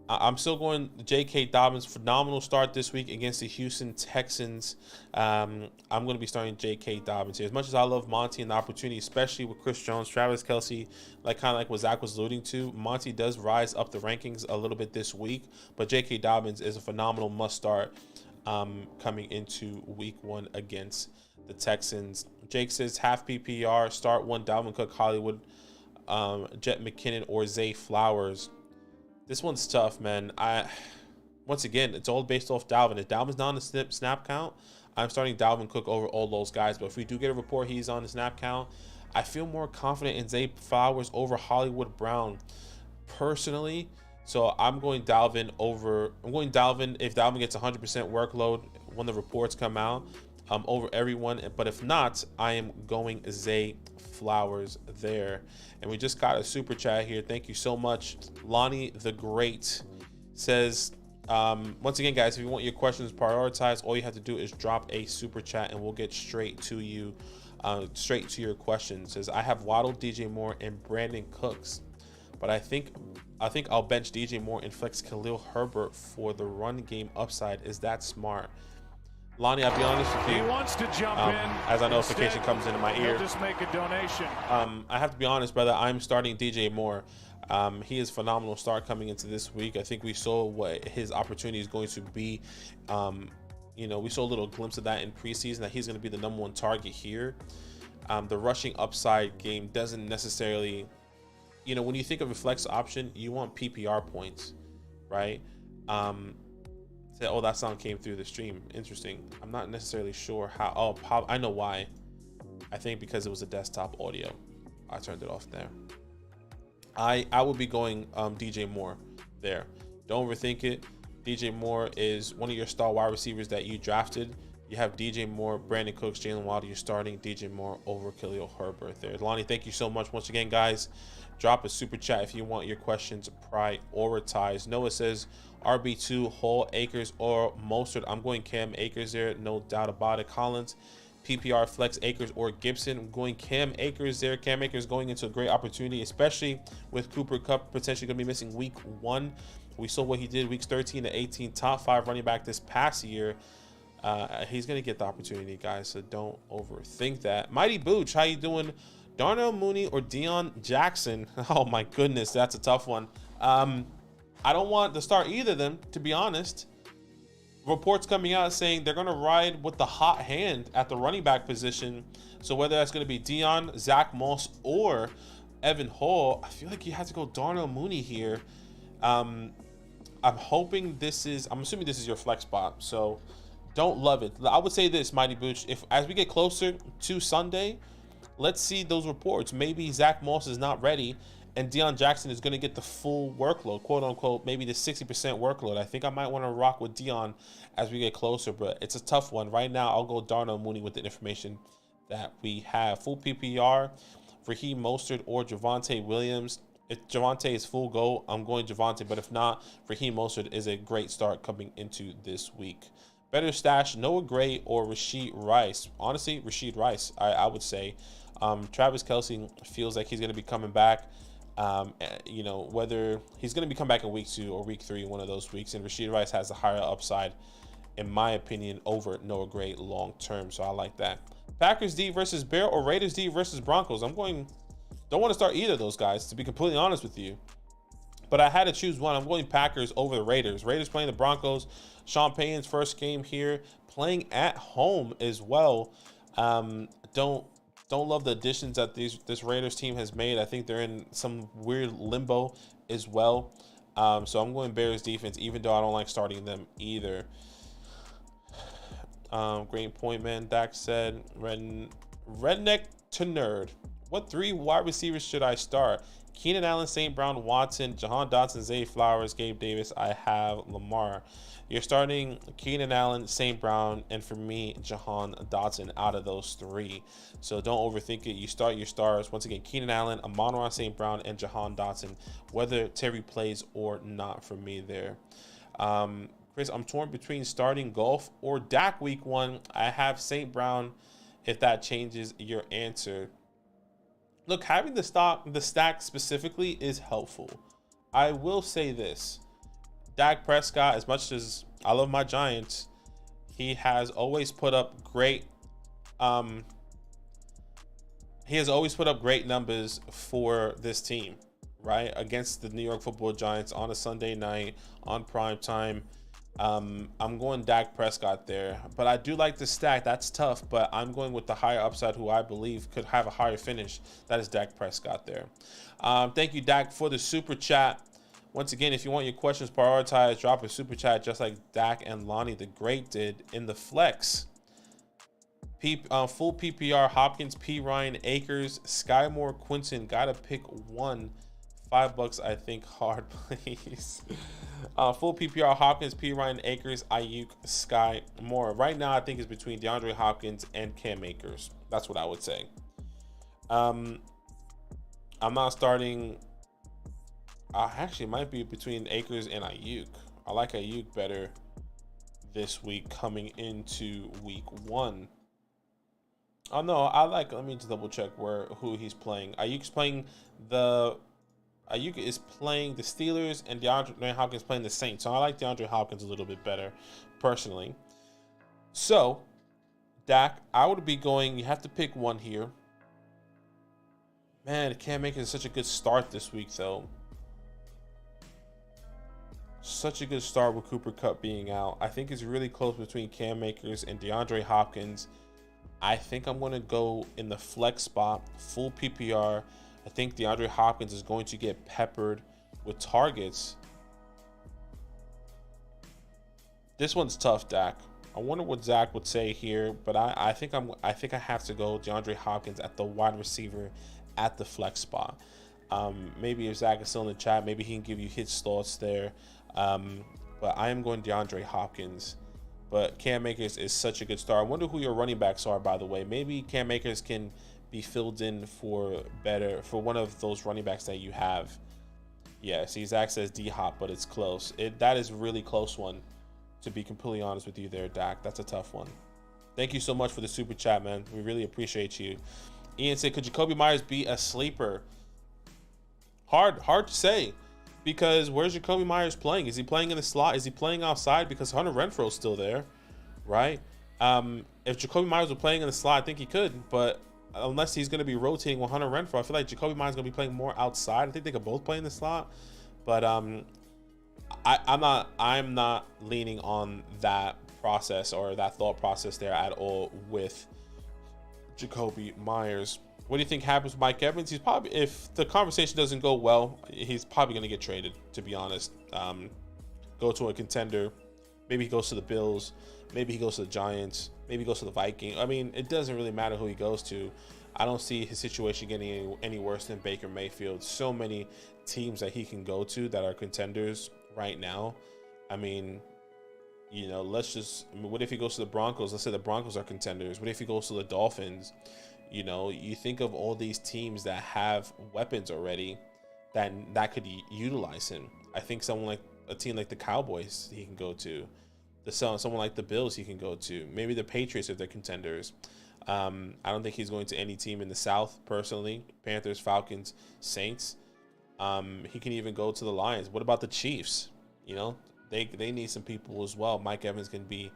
I'm still going J.K. Dobbins. Phenomenal start this week against the Houston Texans. I'm going to be starting J.K. Dobbins here. As much as I love Monty and the opportunity, especially with Chris Jones, Travis Kelce, kind of like what Zach was alluding to, Monty does rise up the rankings a little bit this week. But J.K. Dobbins is a phenomenal must-start coming into week 1 against the Texans. Jake says half PPR, start 1 Dalvin Cook, Hollywood, Jet McKinnon, or Zay Flowers. This one's tough, man. Once again, it's all based off Dalvin. If Dalvin's not on the snap count, I'm starting Dalvin Cook over all those guys. But if we do get a report he's on the snap count, I feel more confident in Zay Flowers over Hollywood Brown personally. So I'm going Dalvin if Dalvin gets 100% workload when the reports come out, over everyone. But if not, I am going Zay Flowers there. And we just got a super chat here. Thank you so much. Lonnie the Great says, once again, guys, if you want your questions prioritized, all you have to do is drop a super chat and we'll get straight to you, straight to your questions. Says, I have Waddle, DJ Moore, and Brandon Cooks, but I think I'll bench DJ Moore and flex Khalil Herbert for the run game upside. Is that smart? Lonnie, I'll be honest with you. He wants to jump in. As a notification comes into my ear, just make a donation. I have to be honest, brother. I'm starting DJ Moore. He is a phenomenal start coming into this week. I think we saw what his opportunity is going to be. We saw a little glimpse of that in preseason, that he's going to be the #1 target here. The rushing upside game doesn't necessarily, when you think of a flex option, you want PPR points, right? Oh, that sound came through the stream. Interesting. I'm not necessarily sure how. Oh, I know why. I think because it was a desktop audio. I turned it off there. I would be going DJ Moore there. Don't overthink it. DJ Moore is one of your star wide receivers that you drafted. You have DJ Moore, Brandon Cooks, Jalen Waddle. You're starting DJ Moore over Khalil Herbert there. Lonnie, thank you so much once again, guys. Drop a super chat if you want your questions prioritized. Noah says RB2, Hall, Akers, or Mostert. I'm going Cam Akers there, no doubt about it. Collins, PPR flex Akers or Gibson. I'm going Cam Akers there. Cam Akers going into a great opportunity, especially with Cooper Kupp potentially going to be missing week 1. We saw what he did weeks 13 to 18, top 5 running back this past year. He's going to get the opportunity, guys, so don't overthink that. Mighty Booch, how you doing? Darnell Mooney or Deion Jackson? Oh, my goodness, that's a tough one. I don't want to start either of them, to be honest. Reports coming out saying they're going to ride with the hot hand at the running back position. So whether that's going to be Deion, Zach Moss, or Evan Hall, I feel like you have to go Darnell Mooney here. I'm assuming this is your flex spot, so don't love it. I would say this, Mighty Booch, if as we get closer to Sunday, let's see those reports. Maybe Zach Moss is not ready and Deion Jackson is going to get the full workload, quote unquote, maybe the 60% workload. I think I might want to rock with Deion as we get closer, but it's a tough one. Right now, I'll go Darnell Mooney with the information that we have. Full PPR, Raheem Mostert or Javonte Williams. If Javonte is full go, I'm going Javonte, but if not, Raheem Mostert is a great start coming into this week. Better stash, Noah Gray or Rashid Rice. Honestly, Rashid Rice, I would say. Travis Kelce feels like he's going to be coming back. Whether he's going to be coming back in week 2 or week 3, one of those weeks. And Rashid Rice has a higher upside, in my opinion, over Noah Gray long term. So I like that. Packers D versus Bear or Raiders D versus Broncos. Don't want to start either of those guys, to be completely honest with you. But I had to choose one. I'm going Packers over the Raiders. Raiders playing the Broncos. Sean Payton's first game here, playing at home as well. Don't love the additions that this Raiders team has made. I think they're in some weird limbo as well. So I'm going Bears defense, even though I don't like starting them either. Great point, man. Dak said, redneck to nerd. What 3 wide receivers should I start? Keenan Allen, St. Brown, Watson, Jahan Dotson, Zay Flowers, Gabe Davis. I have Lamar. You're starting Keenan Allen, St. Brown, and for me, Jahan Dotson out of those 3. So don't overthink it. You start your stars. Once again, Keenan Allen, Amon-Ra St. Brown, and Jahan Dotson, whether Terry plays or not for me there. Chris, I'm torn between starting Golf or Dak week 1. I have St. Brown if that changes your answer. Look, having the stack specifically is helpful. I will say this. Dak Prescott, as much as I love my Giants, he has always put up great numbers for this team, right? Against the New York Football Giants on a Sunday night on prime time. I'm going Dak Prescott there, but I do like the stack. That's tough, but I'm going with the higher upside, who I believe could have a higher finish. That is Dak Prescott there. Thank you, Dak, for the super chat. Once again, if you want your questions prioritized, drop a super chat just like Dak and Lonnie the Great did in the flex. Full PPR, Hopkins, P. Ryan, Akers, Sky Moore, Quinton. Gotta pick one. $5, I think. Hard, please. Full PPR, Hopkins, P. Ryan, Akers, Ayuk, Sky Moore. Right now, I think it's between DeAndre Hopkins and Cam Akers. That's what I would say. I'm not starting. Actually, it might be between Akers and Ayuk. I like Ayuk better this week coming into week 1. Oh no, let me just double check who he's playing. Ayuk is playing the Steelers, and DeAndre Hopkins playing the Saints. So I like DeAndre Hopkins a little bit better, personally. So, Dak, I would be going, you have to pick one here. Man, Cam Akers is such a good start this week, though. Such a good start with Cooper Kupp being out. I think it's really close between Cam Akers and DeAndre Hopkins. I think I'm going to go in the flex spot, full PPR. I think DeAndre Hopkins is going to get peppered with targets. This one's tough, Dak. I wonder what Zach would say here, but I think I have to go DeAndre Hopkins at the wide receiver at the flex spot. Maybe if Zach is still in the chat, maybe he can give you his thoughts there. But I am going DeAndre Hopkins. But Cam Akers is such a good star. I wonder who your running backs are, by the way. Maybe Cam Akers can be filled in for one of those running backs that you have. Yeah, see, Zach says D-Hop, but it's close. That is a really close one, to be completely honest with you there, Dak. That's a tough one. Thank you so much for the super chat, man. We really appreciate you. Ian said, could Jacoby Myers be a sleeper? Hard to say, because where's Jacoby Myers playing? Is he playing in the slot? Is he playing outside? Because Hunter Renfro's still there, right? If Jacoby Myers were playing in the slot, I think he could, but unless he's going to be rotating with Hunter Renfro, I feel like Jacoby Myers is going to be playing more outside. I think they could both play in the slot, but I'm not leaning on that process or that thought process there at all with Jacoby Myers. What do you think happens with Mike Evans? He's probably, if the conversation doesn't go well, he's probably going to get traded, to be honest. Go to a contender. Maybe he goes to the Bills. Maybe he goes to the Giants. Maybe he goes to the Vikings. I mean, it doesn't really matter who he goes to. I don't see his situation getting any worse than Baker Mayfield. So many teams that he can go to that are contenders right now. I mean, you know, what if he goes to the Broncos? Let's say the Broncos are contenders. What if he goes to the Dolphins? You know, you think of all these teams that have weapons already that could utilize him. I think a team like the Cowboys he can go to. Someone like the Bills he can go to. Maybe the Patriots if they're contenders. I don't think he's going to any team in the South personally. Panthers, Falcons, Saints. He can even go to the Lions. What about the Chiefs? You know, they need some people as well. Mike Evans can be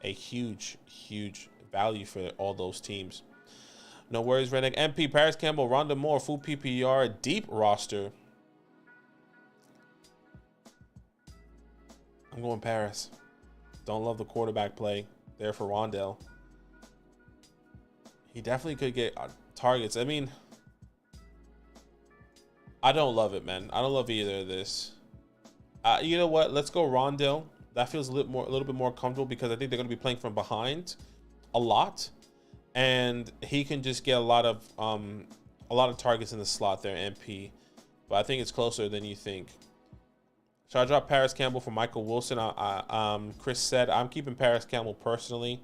a huge value for all those teams. No worries, Redneck. MP, Paris Campbell, Rondé Moore, full PPR, deep roster. I'm going Paris. Don't love the quarterback play there for Rondell. He definitely could get targets. I mean, I don't love it, man. I don't love either of this. You know what? Let's go Rondell. That feels a little bit more comfortable because I think they're going to be playing from behind a lot. And he can just get a lot of targets in the slot there, MP. But I think it's closer than you think. Should I drop Paris Campbell for Michael Wilson? Chris said I'm keeping Paris Campbell personally.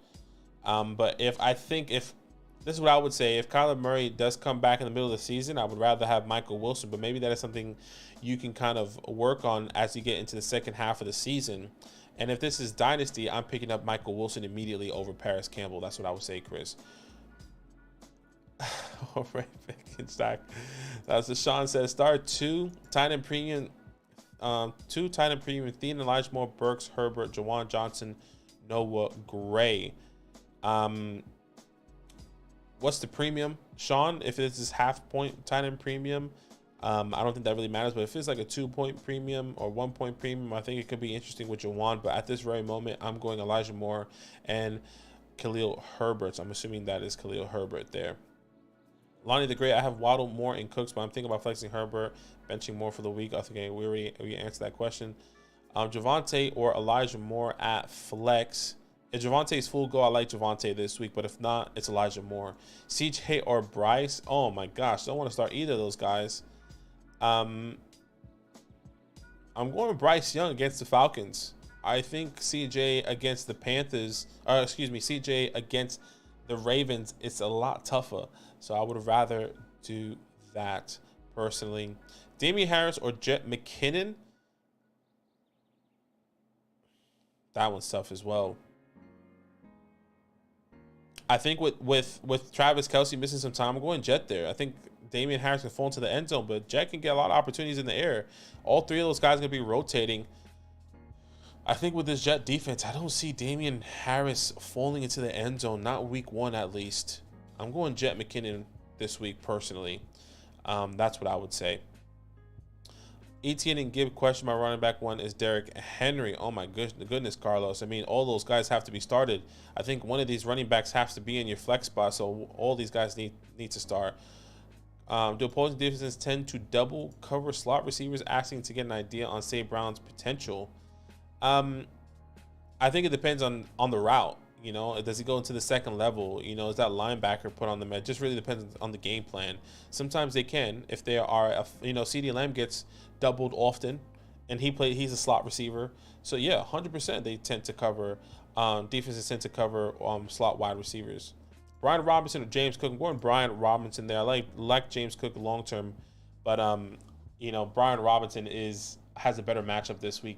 But if this is what I would say, if Kyler Murray does come back in the middle of the season, I would rather have Michael Wilson. But maybe that is something you can kind of work on as you get into the second half of the season. And if this is Dynasty, I'm picking up Michael Wilson immediately over Paris Campbell. That's what I would say, Chris. All right, stack. That's what Sean says. Start 2 tight end premium. 2 tight end premium. Thien, Elijah Moore, Burks, Herbert, Jawan Johnson, Noah Gray. What's the premium, Sean? If this is half point tight end premium, I don't think that really matters. But if it's like a 2-point premium or 1-point premium, I think it could be interesting with Jawan. But at this very moment, I'm going Elijah Moore and Khalil Herbert. So I'm assuming that is Khalil Herbert there. Lonnie the Great, I have Waddle, Moore, and Cooks, but I'm thinking about flexing Herbert, benching Moore for the week. I think we answered that question. Javonte or Elijah Moore at flex. If Javante's full go, I like Javonte this week, but if not, it's Elijah Moore. CJ or Bryce. Oh my gosh, don't want to start either of those guys. I'm going with Bryce Young against the Falcons. I think CJ against the Panthers, CJ against the Ravens, it's a lot tougher. So I would rather do that personally. Damian Harris or Jet McKinnon. That one's tough as well. I think with Travis Kelce missing some time, I'm going Jet there. I think Damian Harris can fall into the end zone, but Jet can get a lot of opportunities in the air. All 3 of those guys are going to be rotating. I think with this Jet defense, I don't see Damian Harris falling into the end zone, not week 1 at least. I'm going Jet McKinnon this week personally. That's what I would say. ETN and Gibb question my running back 1 is Derrick Henry. Oh my goodness, Carlos. I mean, all those guys have to be started. I think one of these running backs has to be in your flex spot, so all these guys need to start. Do opposing defenses tend to double cover slot receivers? Asking to get an idea on St. Brown's potential. I think it depends on the route. You know, does he go into the second level? You know, is that linebacker put on the mat? It just really depends on the game plan. Sometimes they can, if they are, CeeDee Lamb gets doubled often, and he's a slot receiver. So yeah, 100% they tend to cover. Defenses tend to cover slot wide receivers. Brian Robinson or James Cook? I'm going Brian Robinson there. I like James Cook long term, but Brian Robinson has a better matchup this week.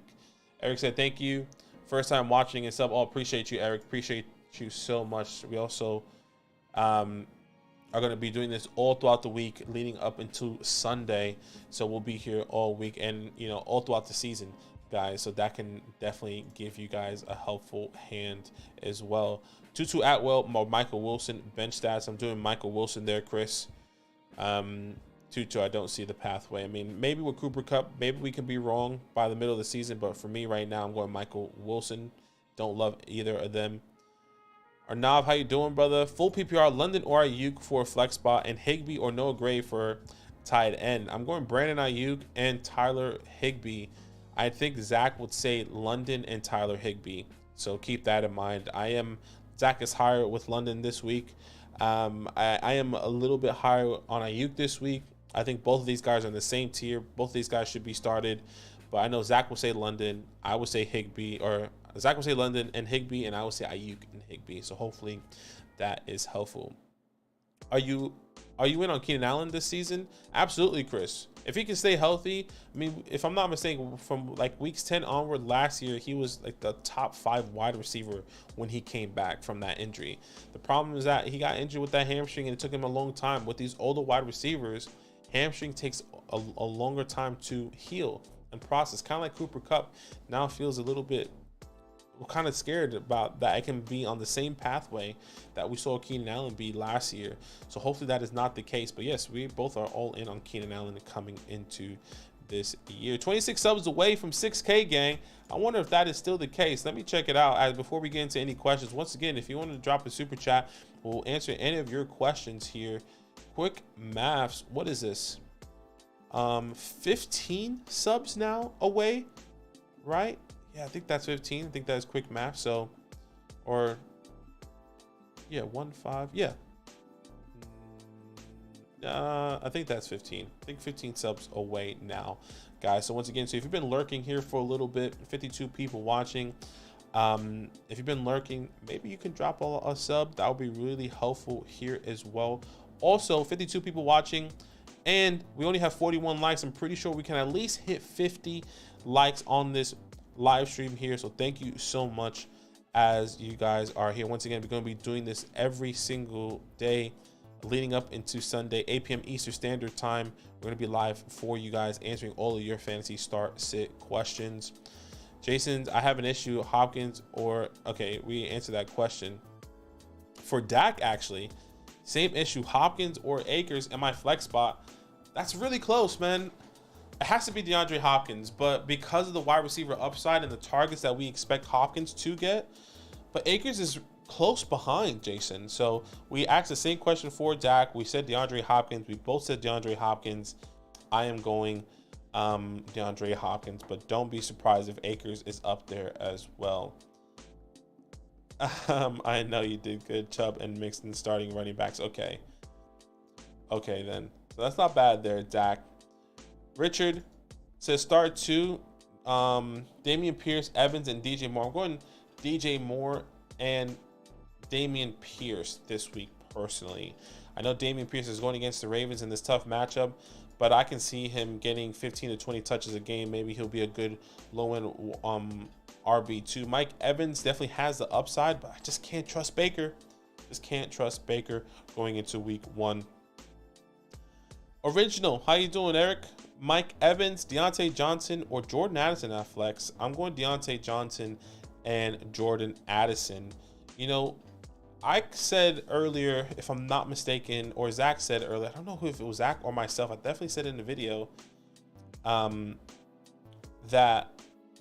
Eric said, thank you. First time watching and sub. Oh, appreciate you, Eric. Appreciate you so much. We also are going to be doing this all throughout the week leading up into Sunday. So we'll be here all week and, all throughout the season, guys. So that can definitely give you guys a helpful hand as well. Tutu Atwell, Michael Wilson, bench stats. I'm doing Michael Wilson there, Chris. Tutu, I don't see the pathway. I mean, maybe with Cooper Kupp, maybe we can be wrong by the middle of the season. But for me right now, I'm going Michael Wilson. Don't love either of them. Arnav, how you doing, brother? Full PPR, London or Ayuk for a flex spot, and Higbee or Noah Gray for tight end. I'm going Brandon Ayuk and Tyler Higbee. I think Zach would say London and Tyler Higbee, so keep that in mind. Zach is higher with London this week. I am a little bit higher on Ayuk this week. I think both of these guys are in the same tier. Both of these guys should be started, but I know Zach will say London. I would say Higbee, or Zach will say London and Higbee, and I would say Ayuk and Higbee. So hopefully that is helpful. Are you in on Keenan Allen this season? Absolutely, Chris. If he can stay healthy, I mean, if I'm not mistaken, from like weeks 10 onward last year, he was like the top 5 wide receiver when he came back from that injury. The problem is that he got injured with that hamstring, and it took him a long time. With these older wide receivers, hamstring takes a longer time to heal and process. Kind of like Cooper Kupp now feels a little bit. We're kind of scared about that it can be on the same pathway that we saw Keenan Allen be last year. So hopefully that is not the case. But yes, we both are all in on Keenan Allen coming into this year. 26 subs away from 6K, gang. I wonder if that is still the case. Let me check it out as before we get into any questions. Once again, if you want to drop a super chat, we'll answer any of your questions here. Quick maths. What is this? 15 subs now away, right? Yeah, I think that's 15. I think that's quick math. So, or yeah, 1-5. Yeah. I think that's 15. I think 15 subs away now, guys. So once again, so if you've been lurking here for a little bit, 52 people watching. If you've been lurking, maybe you can drop a sub. That would be really helpful here as well. Also, 52 people watching, and we only have 41 likes. I'm pretty sure we can at least hit 50 likes on this live stream here. So thank you so much as you guys are here. Once again, we're going to be doing this every single day leading up into Sunday, 8 p.m. Eastern Standard Time. We're going to be live for you guys, answering all of your fantasy start sit questions. Jason's, I have an issue, Hopkins or, okay, we answered that question. For Dak, actually, same issue, Hopkins or Akers in my flex spot. That's really close, man. It has to be DeAndre Hopkins, but because of the wide receiver upside and the targets that we expect Hopkins to get, but Akers is close behind, Jason. So we asked the same question for Dak. We said DeAndre Hopkins. We both said DeAndre Hopkins. I am going DeAndre Hopkins, but don't be surprised if Akers is up there as well. I know you did good, Chubb and Mixon starting running backs. Okay then. So that's not bad there, Dak. Richard says start 2. Damian Pierce, Evans, and DJ Moore. I'm going DJ Moore and Damian Pierce this week personally. I know Damian Pierce is going against the Ravens in this tough matchup, but I can see him getting 15 to 20 touches a game. Maybe he'll be a good low-end RB2. Mike Evans definitely has the upside, but I just can't trust Baker. Going into week 1. Original, how you doing, Eric? Mike Evans, Deontay Johnson, or Jordan Addison at flex? I'm going Deontay Johnson and Jordan Addison. You know, I said earlier, if I'm not mistaken, or Zach said earlier, I don't know if it was Zach or myself, I definitely said in the video that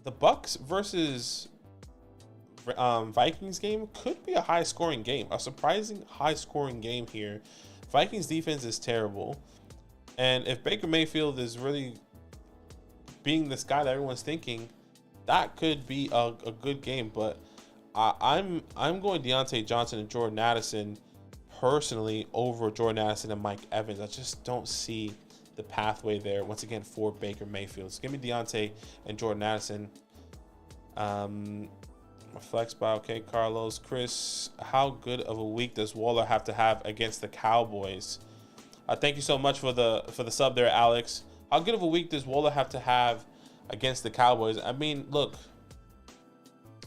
the Bucks versus Vikings game could be a high-scoring game, a surprising high-scoring game here. Vikings defense is terrible. And if Baker Mayfield is really being this guy that everyone's thinking, that could be a good game. But I'm going Deontay Johnson and Jordan Addison personally over Jordan Addison and Mike Evans. I just don't see the pathway there once again for Baker Mayfield. So give me Deontay and Jordan Addison. Flex by okay, Carlos. Chris, how good of a week does Waller have to have against the Cowboys? Thank you so much for the sub there, Alex. How good of a week does Waller have to have against the Cowboys? I mean, look,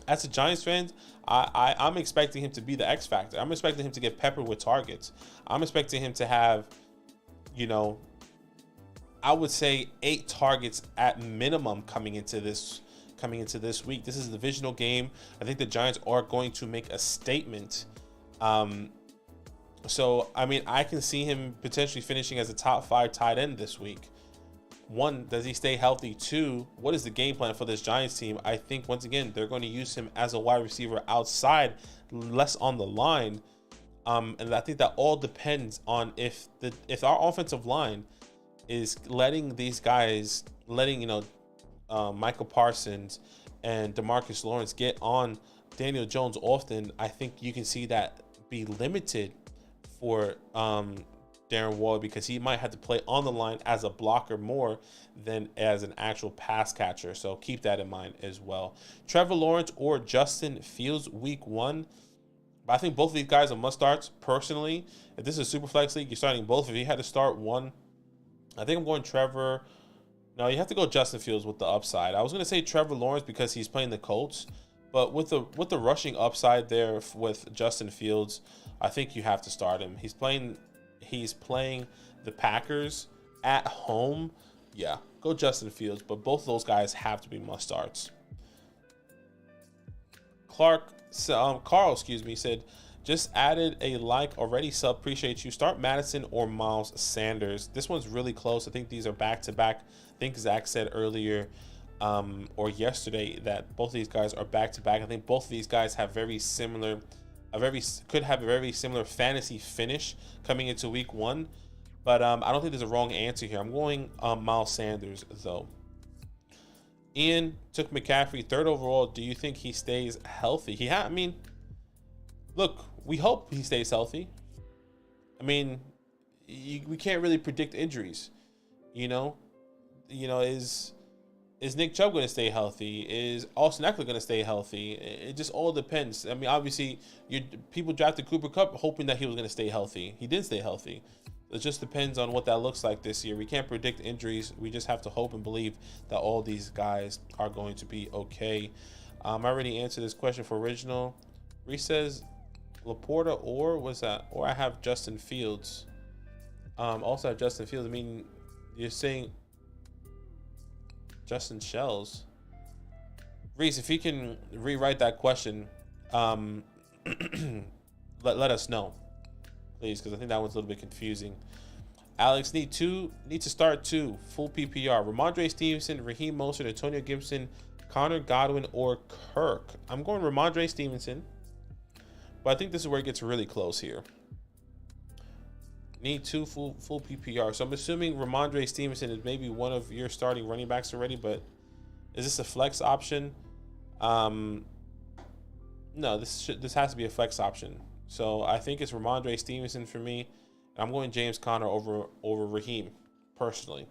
as a Giants fan, I'm expecting him to be the X factor. I'm expecting him to get peppered with targets. I'm expecting him to have, you know, I would say 8 targets at minimum coming into this week. This is a divisional game. I think the Giants are going to make a statement. So I mean, I can see him potentially finishing as a top 5 tight end this week. 1, does he stay healthy? 2, what is the game plan for this Giants team? I think once again they're going to use him as a wide receiver outside, less on the line. And I think that all depends on if our offensive line is letting these guys, Michael Parsons and DeMarcus Lawrence get on Daniel Jones often. I think you can see that be limited for Darren Waller, because he might have to play on the line as a blocker more than as an actual pass catcher. So keep that in mind as well. Trevor Lawrence or Justin Fields week 1. But I think both of these guys are must starts personally. If this is a super flex league, you're starting both. If you had to start one, I think I'm going Trevor. No, you have to go Justin Fields with the upside. I was going to say Trevor Lawrence because he's playing the Colts, but with the rushing upside there with Justin Fields, I think you have to start him. He's playing the Packers at home. Yeah, go Justin Fields, but both of those guys have to be must starts. Carl, said, just added a like, already sub, appreciate you. Start Madison or Miles Sanders. This one's really close. I think these are back-to-back. I think Zach said earlier or yesterday that both of these guys are back-to-back. I think both of these guys have could have a very similar fantasy finish coming into week 1. But I don't think there's a wrong answer here. I'm going Miles Sanders, though. Ian took McCaffrey 3rd overall. Do you think he stays healthy? Look, we hope he stays healthy. I mean, we can't really predict injuries. Is Nick Chubb going to stay healthy? Is Austin Eckler going to stay healthy? It just all depends. I mean, obviously, people drafted Cooper Kupp hoping that he was going to stay healthy. He didn't stay healthy. It just depends on what that looks like this year. We can't predict injuries. We just have to hope and believe that all these guys are going to be okay. I already answered this question for original. Reese says Laporta or I have Justin Fields. Also have Justin Fields. I mean, you're saying Justin Shells. Reese, if you can rewrite that question, let us know, please, because I think that one's a little bit confusing. Alex, need to start 2 full PPR. Ramondre Stevenson, Raheem Mostert, Antonio Gibson, Connor Godwin, or Kirk. I'm going Ramondre Stevenson, but I think this is where it gets really close here. Need 2 full PPR. So I'm assuming Ramondre Stevenson is maybe one of your starting running backs already, but is this a flex option? No, this has to be a flex option. So I think it's Ramondre Stevenson for me. I'm going James Conner over Raheem, personally.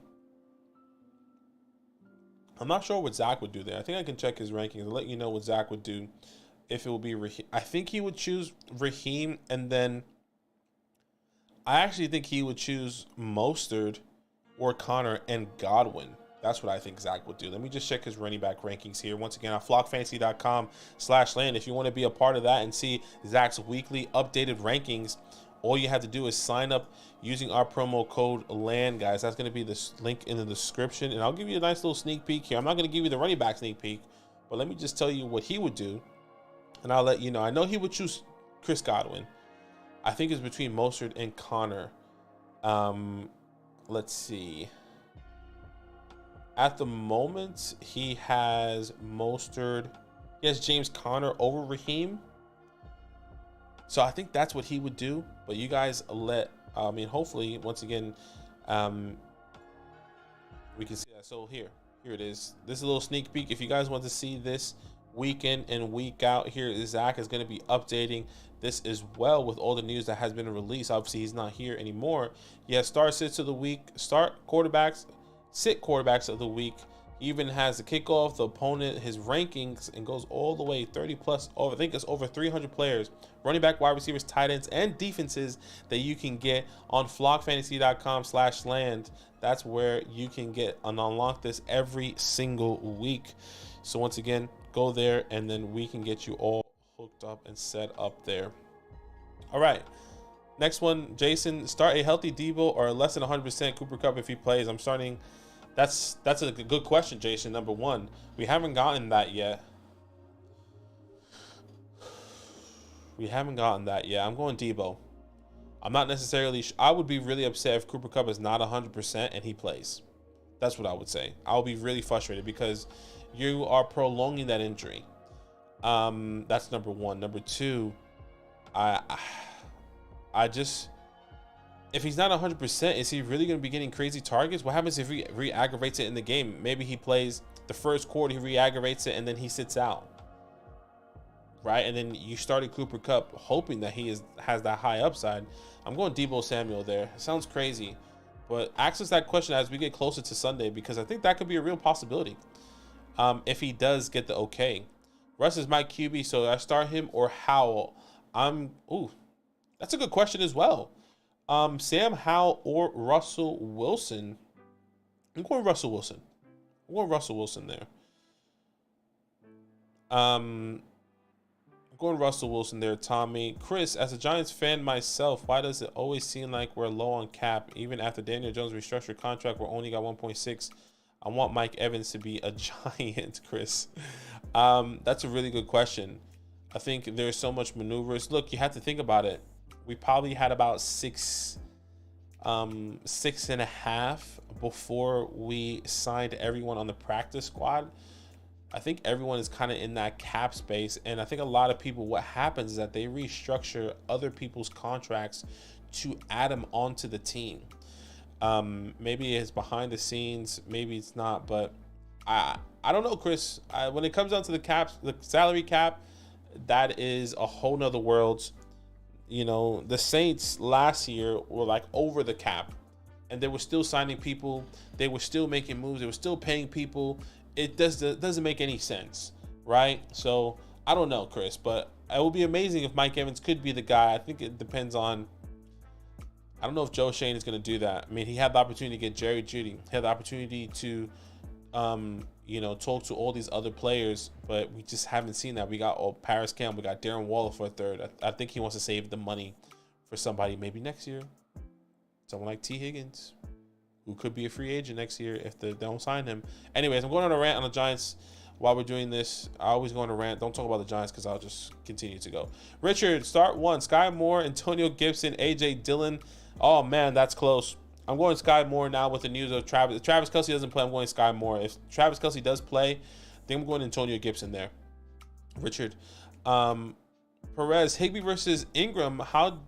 I'm not sure what Zach would do there. I think I can check his rankings and let you know what Zach would do if it will be Raheem. I think he would choose Raheem, and then I actually think he would choose Mostert or Connor and Godwin. That's what I think Zach would do. Let me just check his running back rankings here. Once again, on flockfantasy.com/land. If you want to be a part of that and see Zach's weekly updated rankings, all you have to do is sign up using our promo code LAND, guys. That's going to be the link in the description. And I'll give you a nice little sneak peek here. I'm not going to give you the running back sneak peek, but let me just tell you what he would do, and I'll let you know. I know he would choose Chris Godwin. I think it's between Mostert and Connor. Let's see. At the moment, he has Mostert. He has James Conner over Raheem. So I think that's what he would do. But you guys hopefully, once again, we can see that. So here it is. This is a little sneak peek. If you guys want to see this week in and week out, here Zach is going to be updating this as well with all the news that has been released. Obviously, he's not here anymore. He has start sits of the week, sit quarterbacks of the week. He even has the kickoff, the opponent, his rankings, and goes all the way 30 plus. I think it's over 300 players, running back, wide receivers, tight ends, and defenses that you can get on flockfantasy.com/land. That's where you can get and unlock this every single week. So once again, go there, and then we can get you all hooked hooked up and set up there. All right. Next one, Jason. Start a healthy Debo or less than 100% Cooper Kupp if he plays. I'm starting. That's a good question, Jason. Number one, we haven't gotten that yet. I'm going Debo. I'm not necessarily. I would be really upset if Cooper Kupp is not 100% and he plays. That's what I would say. I'll be really frustrated because you are prolonging that injury. That's number one. Number two, I just, if he's not 100%, is he really going to be getting crazy targets? What happens if he re-aggravates it in the game? Maybe he plays the first quarter, he re-aggravates it, and then he sits out. Right? And then you started Cooper Kupp hoping that he has that high upside. I'm going Deebo Samuel there. It sounds crazy, but ask us that question as we get closer to Sunday, because I think that could be a real possibility if he does get the okay. Russ is my QB, so I start him or Howell. That's a good question as well. Sam Howell or Russell Wilson? I'm going Russell Wilson there. I'm going Russell Wilson there, Tommy. Chris, as a Giants fan myself, why does it always seem like we're low on cap? Even after Daniel Jones restructured contract, we're only got 1.6. I want Mike Evans to be a Giant, Chris. That's a really good question. I think there's so much maneuvers. Look, you have to think about it. We probably had about 6.5 before we signed everyone on the practice squad. I think everyone is kind of in that cap space. And I think a lot of people, what happens is that they restructure other people's contracts to add them onto the team. Maybe it's behind the scenes, maybe it's not, but I don't know, Chris. When it comes down to the salary cap, that is a whole nother world. You know, the Saints last year were like over the cap, and they were still signing people. They were still making moves. They were still paying people. It doesn't make any sense, right? So I don't know, Chris, but it would be amazing if Mike Evans could be the guy. I think it depends on. I don't know if Joe Shane is going to do that. I mean, he had the opportunity to get Jerry Jeudy. He had the opportunity to, talk to all these other players, but we just haven't seen that. We got Paris Campbell, we got Darren Waller for a third. I think he wants to save the money for somebody maybe next year. Someone like T. Higgins, who could be a free agent next year if they don't sign him. Anyways, I'm going on a rant on the Giants while we're doing this. I always go on a rant. Don't talk about the Giants because I'll just continue to go. Richard, start one. Sky Moore, Antonio Gibson, A.J. Dillon. Oh, man, that's close. I'm going Sky Moore now with the news of Travis. If Travis Kelce doesn't play, I'm going Sky Moore. If Travis Kelce does play, I think I'm going Antonio Gibson there. Richard. Perez, Higbee versus Ingram. How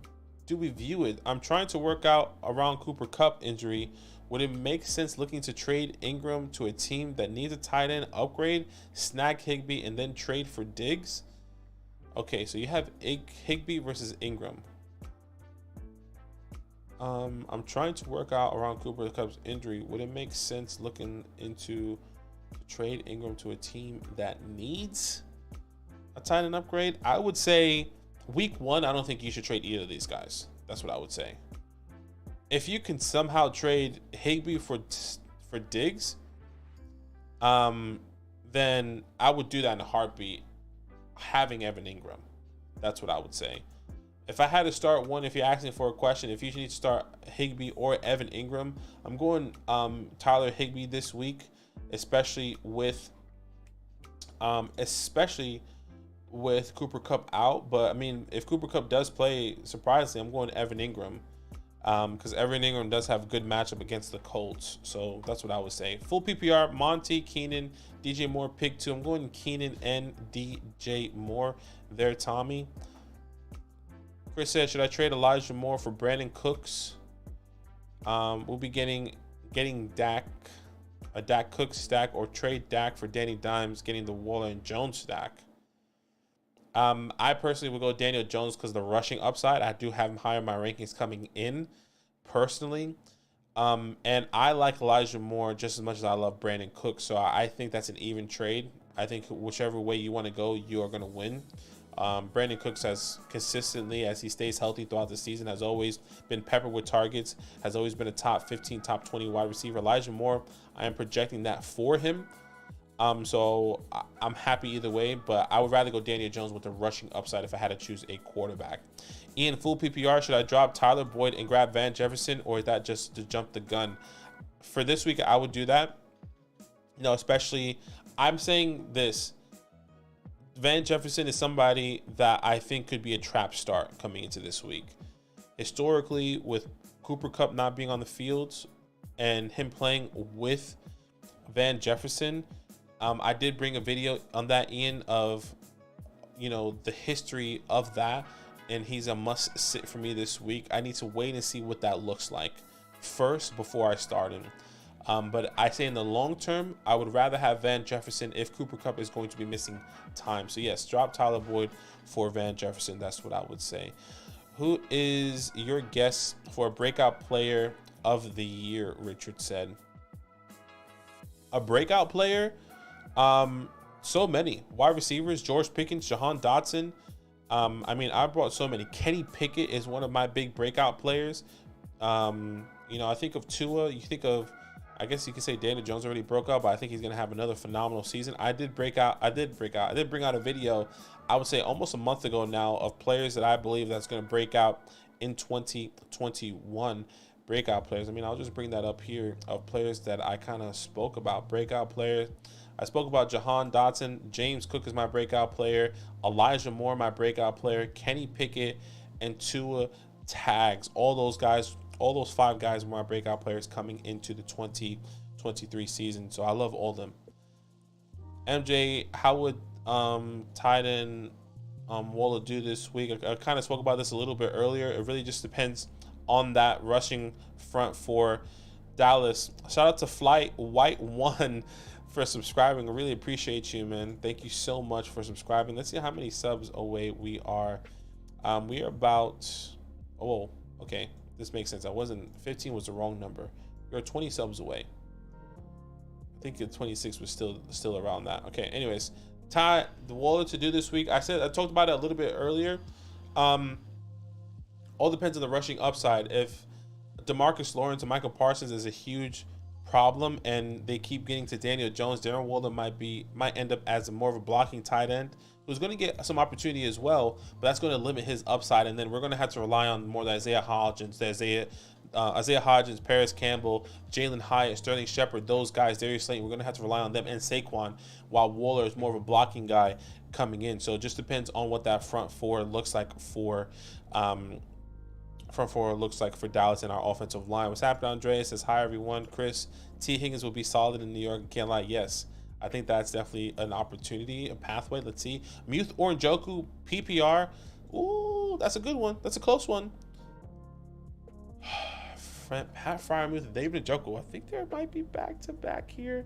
do we view it? I'm trying to work out around Cooper Kupp injury. Would it make sense looking to trade Ingram to a team that needs a tight end upgrade, snag Higbee, and then trade for Diggs? Okay, so you have Higbee versus Ingram. I'm trying to work out around Cooper Kupp's injury. Would it make sense looking into trade Ingram to a team that needs a tight end upgrade? I would say week one, I don't think you should trade either of these guys. That's what I would say. If you can somehow trade Higbee for Diggs, then I would do that in a heartbeat, having Evan Ingram. That's what I would say. If I had to start one, if you're asking for a question, if you need to start Higbee or Evan Ingram, I'm going Tyler Higbee this week, especially with Cooper Kupp out. But I mean, if Cooper Kupp does play, surprisingly, I'm going Evan Ingram because Evan Ingram does have a good matchup against the Colts. So that's what I would say. Full PPR: Monty, Keenan, DJ Moore, pick 2. I'm going Keenan and DJ Moore there, Tommy. Chris said, should I trade Elijah Moore for Brandon Cooks? We'll be getting Dak, a Dak Cook stack, or trade Dak for Danny Dimes, getting the Waller and Jones stack. I personally would go Daniel Jones because of the rushing upside. I do have him higher in my rankings coming in, personally. And I like Elijah Moore just as much as I love Brandon Cooks. So I think that's an even trade. I think whichever way you want to go, you are going to win. Brandon Cooks has consistently, as he stays healthy throughout the season, has always been peppered with targets, has always been a top 15, top 20 wide receiver. Elijah Moore, I am projecting that for him. So I'm happy either way, but I would rather go Daniel Jones with the rushing upside if I had to choose a quarterback. Ian, full PPR, should I drop Tyler Boyd and grab Van Jefferson, or is that just to jump the gun? For this week, I would do that. Especially, I'm saying this. Van Jefferson is somebody that I think could be a trap start coming into this week. Historically, with Cooper Kupp not being on the field and him playing with Van Jefferson, I did bring a video on that, Ian, of the history of that, and he's a must sit for me this week. I need to wait and see what that looks like first before I start him. But I say in the long term, I would rather have Van Jefferson if Cooper Kupp is going to be missing time. So yes, drop Tyler Boyd for Van Jefferson. That's what I would say. Who is your guess for a breakout player of the year? Richard said. A breakout player? So many. Wide receivers, George Pickens, Jahan Dotson. I brought so many. Kenny Pickett is one of my big breakout players. I think of Tua. You think of, I guess you could say Daniel Jones already broke out, but I think he's going to have another phenomenal season. I did bring out a video, I would say almost a month ago now, of players that I believe that's going to break out in 2021. Breakout players. I'll just bring that up here of players that I kind of spoke about. Breakout players. I spoke about Jahan Dotson. James Cook is my breakout player. Elijah Moore, my breakout player. Kenny Pickett and Tua Tags. All those guys, all those 5 guys were my breakout players coming into the 2023 season. So I love all of them. MJ, how would tight end Waller do this week? I kind of spoke about this a little bit earlier. It really just depends on that rushing front for Dallas. Shout out to Flight White One for subscribing. I really appreciate you, man. Thank you so much for subscribing. Let's see how many subs away we are. We are about, okay, this makes sense. 15 was the wrong number. We are 20 subs away. I think the 26 was still around that. Okay, anyways, Ty, the Waller to do this week. I talked about it a little bit earlier. All depends on the rushing upside. If DeMarcus Lawrence and Michael Parsons is a huge problem and they keep getting to Daniel Jones, Darren Waller might end up as more of a blocking tight end who's going to get some opportunity as well, but that's going to limit his upside. And then we're going to have to rely on more the Isaiah Hodgins, Paris Campbell, Jalen Hyatt, Sterling Shepard, those guys, Darius Slayton. We're going to have to rely on them and Saquon, while Waller is more of a blocking guy coming in. So it just depends on what that front four looks like for Dallas and our offensive line. What's happening, Andreas? Says, hi, everyone. Chris, T. Higgins will be solid in New York. Can't lie. Yes. I think that's definitely an opportunity, a pathway. Let's see. Muth or Njoku, PPR. Ooh, that's a good one. That's a close one. Pat Fryermuth, David Njoku. I think there might be back-to-back here.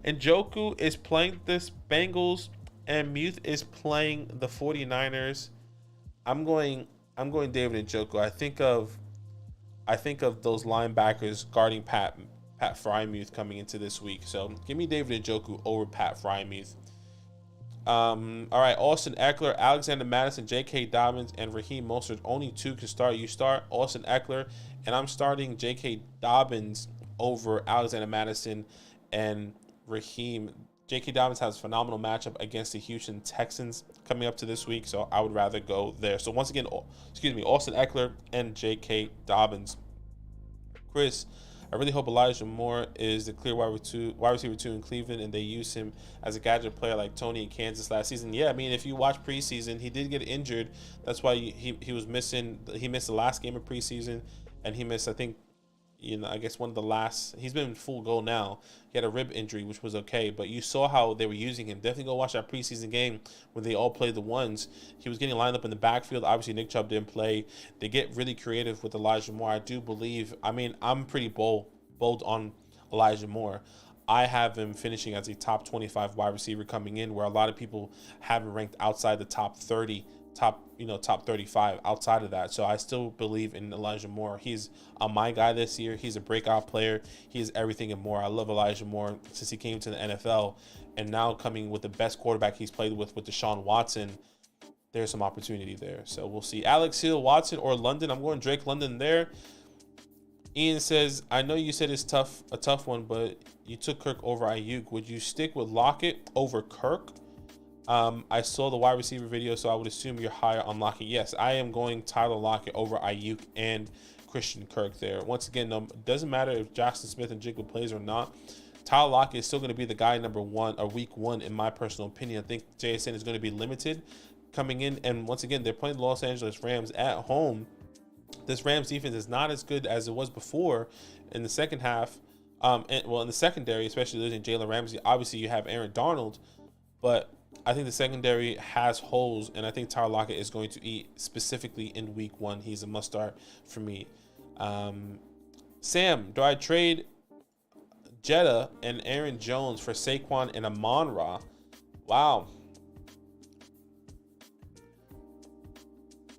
Njoku is playing this Bengals, and Muth is playing the 49ers. I'm going David Njoku. I think of those linebackers guarding Pat Fryermuth coming into this week. So give me David Njoku over Pat Fryermuth. All right, Austin Eckler, Alexander Madison, J.K. Dobbins, and Raheem Mostert. Only 2 can start. You start Austin Eckler, and I'm starting J.K. Dobbins over Alexander Madison and Raheem. J.K. Dobbins has a phenomenal matchup against the Houston Texans coming up to this week, so I would rather go there. So once again, Austin Eckler and J.K. Dobbins. Chris, I really hope Elijah Moore is the clear wide receiver 2 in Cleveland, and they use him as a gadget player like Tony in Kansas last season. Yeah, if you watch preseason, he did get injured. That's why he was missing. He missed the last game of preseason, and he missed, I think, I guess one of the last. He's been full go now. He had a rib injury, which was okay, but you saw how they were using him. Definitely go watch that preseason game when they all played the ones. He was getting lined up in the backfield. Obviously, Nick Chubb didn't play. They get really creative with Elijah Moore. I do believe. I'm pretty bold on Elijah Moore. I have him finishing as a top 25 wide receiver coming in, where a lot of people have him ranked outside the top 30. Top 35 outside of that. So I still believe in Elijah Moore. He's my guy this year. He's a breakout player. He is everything and more. I love Elijah Moore since he came to the NFL, and now coming with the best quarterback he's played with Deshaun Watson. There's some opportunity there. So we'll see. Alex Hill, Watson, or London. I'm going Drake London there. Ian says, I know you said it's a tough one, but you took Kirk over Ayuk. Would you stick with Lockett over Kirk? I saw the wide receiver video, so I would assume you're higher on Lockett. Yes, I am going Tyler Lockett over Ayuk and Christian Kirk there. Once again, it doesn't matter if Jackson Smith and Jigba plays or not. Tyler Lockett is still going to be the guy number one, or week one, in my personal opinion. I think JSN is going to be limited coming in. And once again, they're playing the Los Angeles Rams at home. This Rams defense is not as good as it was before in the second half. In the secondary, especially losing Jalen Ramsey. Obviously, you have Aaron Donald, but I think the secondary has holes, and I think Tyler Lockett is going to eat specifically in week one. He's a must start for me. Sam, do I trade Jetta and Aaron Jones for Saquon and Amon-Ra? Wow.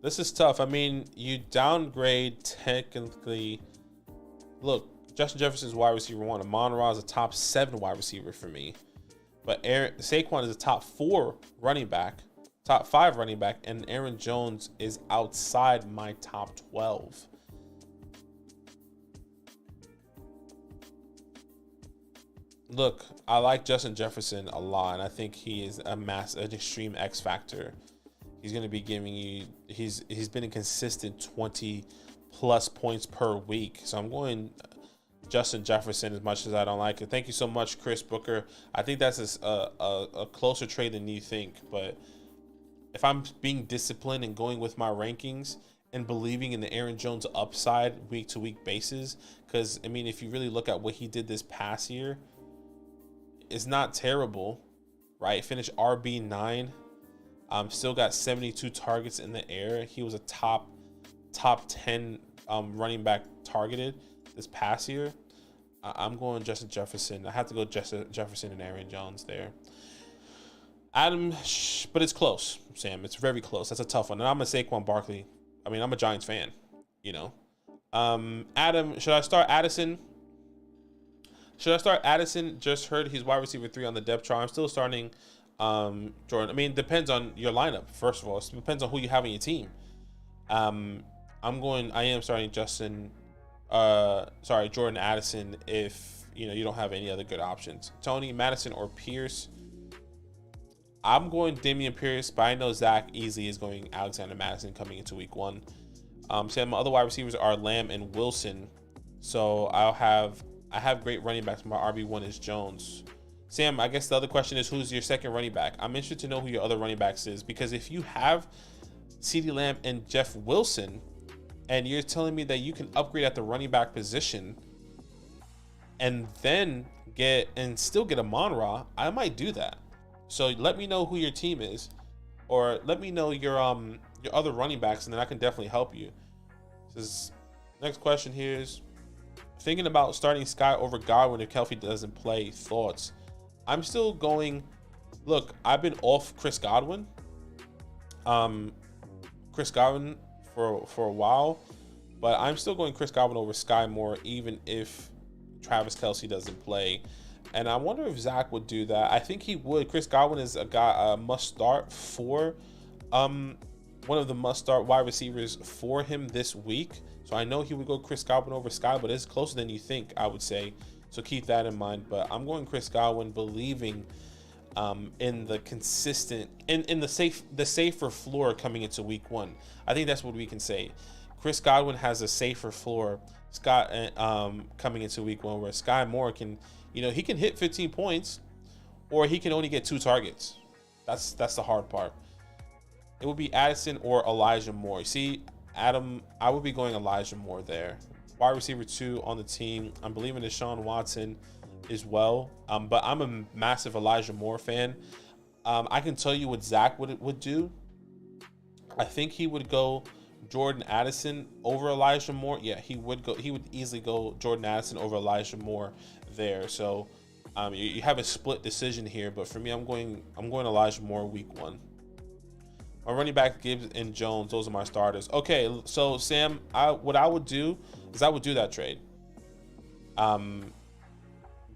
This is tough. I mean, you downgrade technically. Look, Justin Jefferson's wide receiver 1. Amon-Ra is a top 7 wide receiver for me. But Saquon is a top 4 running back, top 5 running back, and Aaron Jones is outside my top 12. Look, I like Justin Jefferson a lot, and I think he is an extreme X factor. He's going to be giving you, he's been a consistent 20 plus points per week. So I'm going Justin Jefferson as much as I don't like it. Thank you so much, Chris Booker. I think that's a closer trade than you think. But if I'm being disciplined and going with my rankings and believing in the Aaron Jones upside week to week basis, because, I mean, if you really look at what he did this past year, it's not terrible, right? Finished RB9. Still got 72 targets in the air. He was a top 10 running back targeted this past year. I'm going Justin Jefferson. I have to go Justin Jefferson and Aaron Jones there. Adam, but it's close, Sam. It's very close. That's a tough one. And I'm a Saquon Barkley. I mean, I'm a Giants fan, you know. Adam, should I start Addison? Just heard he's wide receiver 3 on the depth chart. I'm still starting Jordan. I mean, it depends on your lineup, first of all. It depends on who you have on your team. I am starting Jordan Addison if you don't have any other good options. Tony, Madison, or Pierce. I'm going Damian Pierce, but I know Zach easily is going Alexander Madison coming into week 1. So my other wide receivers are Lamb and Wilson. So I have great running backs. My RB1 is Jones. Sam, I guess the other question is, who's your second running back? I'm interested to know who your other running backs is, because if you have CeeDee Lamb and Jeff Wilson, and you're telling me that you can upgrade at the running back position and then still get Amon-Ra, I might do that. So let me know who your team is, or let me know your other running backs, and then I can definitely help you. Next question here is, thinking about starting Sky over Godwin if Kelce doesn't play. Thoughts? I'm still going. Look, I've been off Chris Godwin. For a while, but I'm still going Chris Godwin over Sky Moore, even if Travis Kelce doesn't play. And I wonder if Zach would do that. I think he would. Chris Godwin is a must start for one of the must start wide receivers for him this week. So I know he would go Chris Godwin over Sky, but it's closer than you think, I would say. So keep that in mind. But I'm going Chris Godwin, believing in the consistent, in the safer floor coming into week 1. I think that's what we can say. Chris Godwin has a safer floor coming into week 1, where Sky Moore can, he can hit 15 points, or he can only get 2 targets. That's the hard part. It would be Addison or Elijah Moore. See, Adam, I would be going Elijah Moore there. Wide receiver 2 on the team. I'm believing in Deshaun Watson as well. But I'm a massive Elijah Moore fan. I can tell you what Zach would do. I think he would go Jordan Addison over Elijah Moore. Yeah, he would easily go Jordan Addison over Elijah Moore there. So you have a split decision here, but for me, I'm going Elijah Moore week 1. My running back, Gibbs and Jones, those are my starters. Okay, so Sam, what I would do is I would do that trade.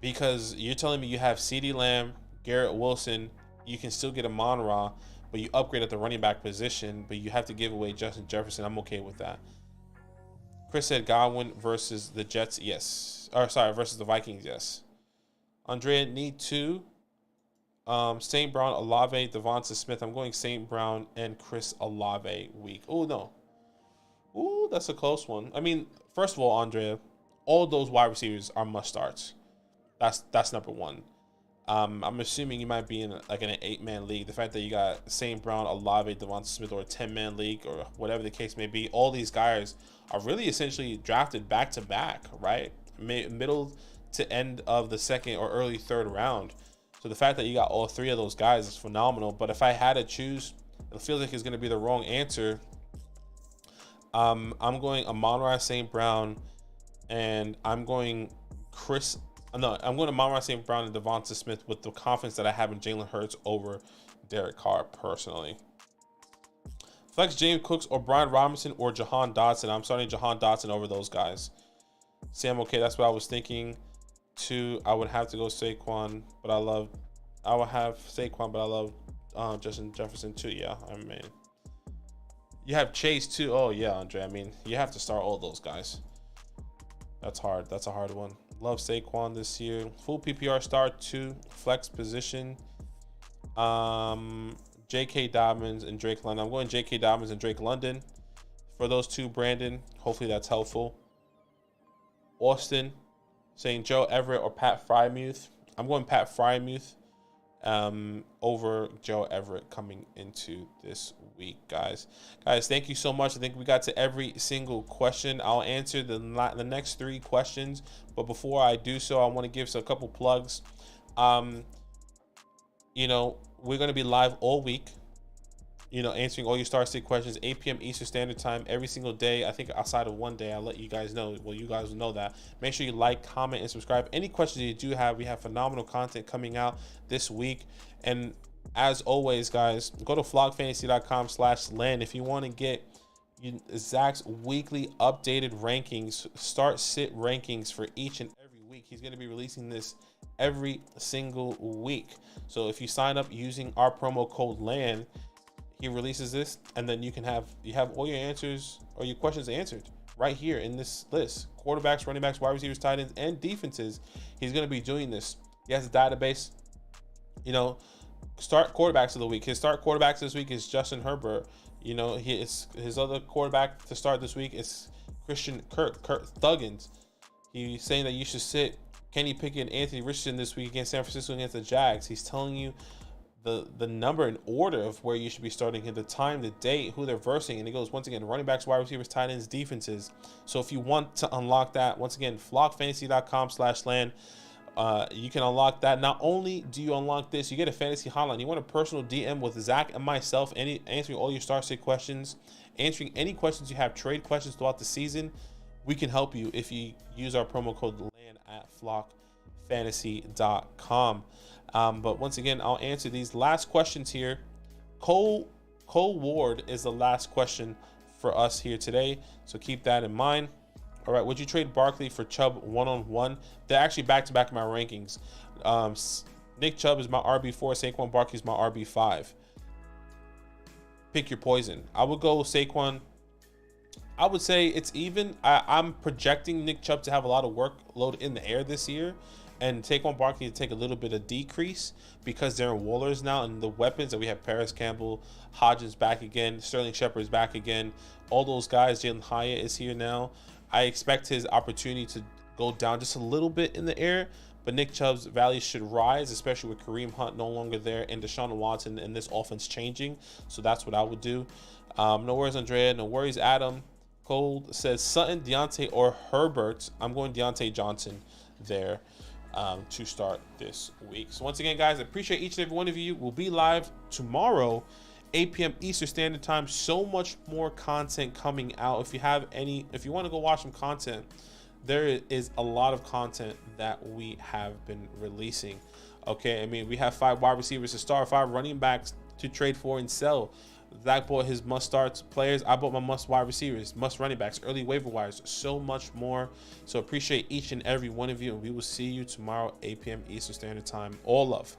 Because you're telling me you have CeeDee Lamb, Garrett Wilson, you can still get Amon-Ra, but you upgrade at the running back position, but you have to give away Justin Jefferson. I'm okay with that. Chris said Godwin versus the Jets. Yes. Or sorry, versus the Vikings. Yes. Andrea, need two. St. Brown, Olave, Devonta Smith. I'm going St. Brown and Chris Olave week. Oh, no. Ooh, that's a close one. I mean, first of all, Andrea, all those wide receivers are must starts. That's number one. I'm assuming you might be in an 8-man league. The fact that you got St. Brown, Olave, Devonta Smith, or a 10-man league, or whatever the case may be, all these guys are really essentially drafted back to back, right? Middle to end of the second or early third round. So the fact that you got all three of those guys is phenomenal. But if I had to choose, it feels like it's going to be the wrong answer. I'm going Amon-Ra St. Brown, and I'm going I'm going to Amon-Ra St. Brown and Devonta Smith with the confidence that I have in Jalen Hurts over Derek Carr personally. Flex James Cooks or Brian Robinson or Jahan Dotson. I'm starting Jahan Dotson over those guys. Sam, okay, that's what I was thinking. 2, I would have to go Saquon, but I would have Saquon, but I love Justin Jefferson too. Yeah, I mean. You have Chase too. Oh yeah, Andre. I mean, you have to start all those guys. That's hard. That's a hard one. Love Saquon this year. Full PPR start 2. Flex position. J.K. Dobbins and Drake London. I'm going J.K. Dobbins and Drake London for those two. Brandon. Hopefully that's helpful. Austin saying Joe Everett or Pat Frymuth. I'm going Pat Frymuth over Joe Everett coming into this week, guys. Thank you so much. I think we got to every single question. I'll answer the next 3 questions, but before I do so, I want to give a couple plugs. You know, we're going to be live all week, you know, answering all your Star State questions, 8 p.m. Eastern Standard Time every single day. I think outside of one day, I'll let you guys know. Well, you guys will know that. Make sure you like, comment, and subscribe. Any questions you do have, we have phenomenal content coming out this week. And as always, guys, go to flogfantasy.com/land if you want to get Zach's weekly updated rankings, start-sit rankings for each and every week. He's going to be releasing this every single week. So if you sign up using our promo code LAND, he releases this, and then you have all your answers or your questions answered right here in this list. Quarterbacks, running backs, wide receivers, tight ends, and defenses. He's going to be doing this. He has a database. You know, start quarterbacks of the week. His start quarterbacks this week is Justin Herbert. You know, his other quarterback to start this week is Kirk Thuggins. He's saying that you should sit Kenny Pickett and Anthony Richardson this week against San Francisco against the Jags. He's telling you the number and order of where you should be starting him, the time, the date, who they're versing, and it goes once again running backs, wide receivers, tight ends, defenses. So if you want to unlock that, once again, flogfantasy.com/land. You can unlock that. Not only do you unlock this, you get a fantasy hotline. You want a personal DM with Zach and myself, answering all your Star State questions, answering any questions you have, trade questions throughout the season. We can help you if you use our promo code LAND at flockfantasy.com. But once again, I'll answer these last questions here. Cole Ward is the last question for us here today, so keep that in mind. All right, would you trade Barkley for Chubb one-on-one? They're actually back-to-back in my rankings. Nick Chubb is my RB4. Saquon Barkley is my RB5. Pick your poison. I would go Saquon. I would say it's even. I'm projecting Nick Chubb to have a lot of workload in the air this year, and Saquon Barkley to take a little bit of decrease because they're in Wallers now, and the weapons that we have: Paris Campbell, Hodgins back again, Sterling Shepard's back again. All those guys. Jalen Hyatt is here now. I expect his opportunity to go down just a little bit in the air, but Nick Chubb's value should rise, especially with Kareem Hunt no longer there and Deshaun Watson and this offense changing. So that's what I would do. No worries, Andrea. No worries, Adam. Cole says Sutton, Deontay, or Herbert. I'm going Deontay Johnson there to start this week. So once again, guys, I appreciate each and every one of you. We'll be live tomorrow, 8 p.m. Eastern Standard Time. So much more content coming out. If you want to go watch some content, there is a lot of content that we have been releasing. Okay, I mean, we have 5 wide receivers to start, 5 running backs to trade for and sell. Zach bought his must-start players. I bought my must-wide receivers, must-running backs, early waiver wires, so much more. So appreciate each and every one of you, and we will see you tomorrow, 8 p.m. Eastern Standard Time. All love.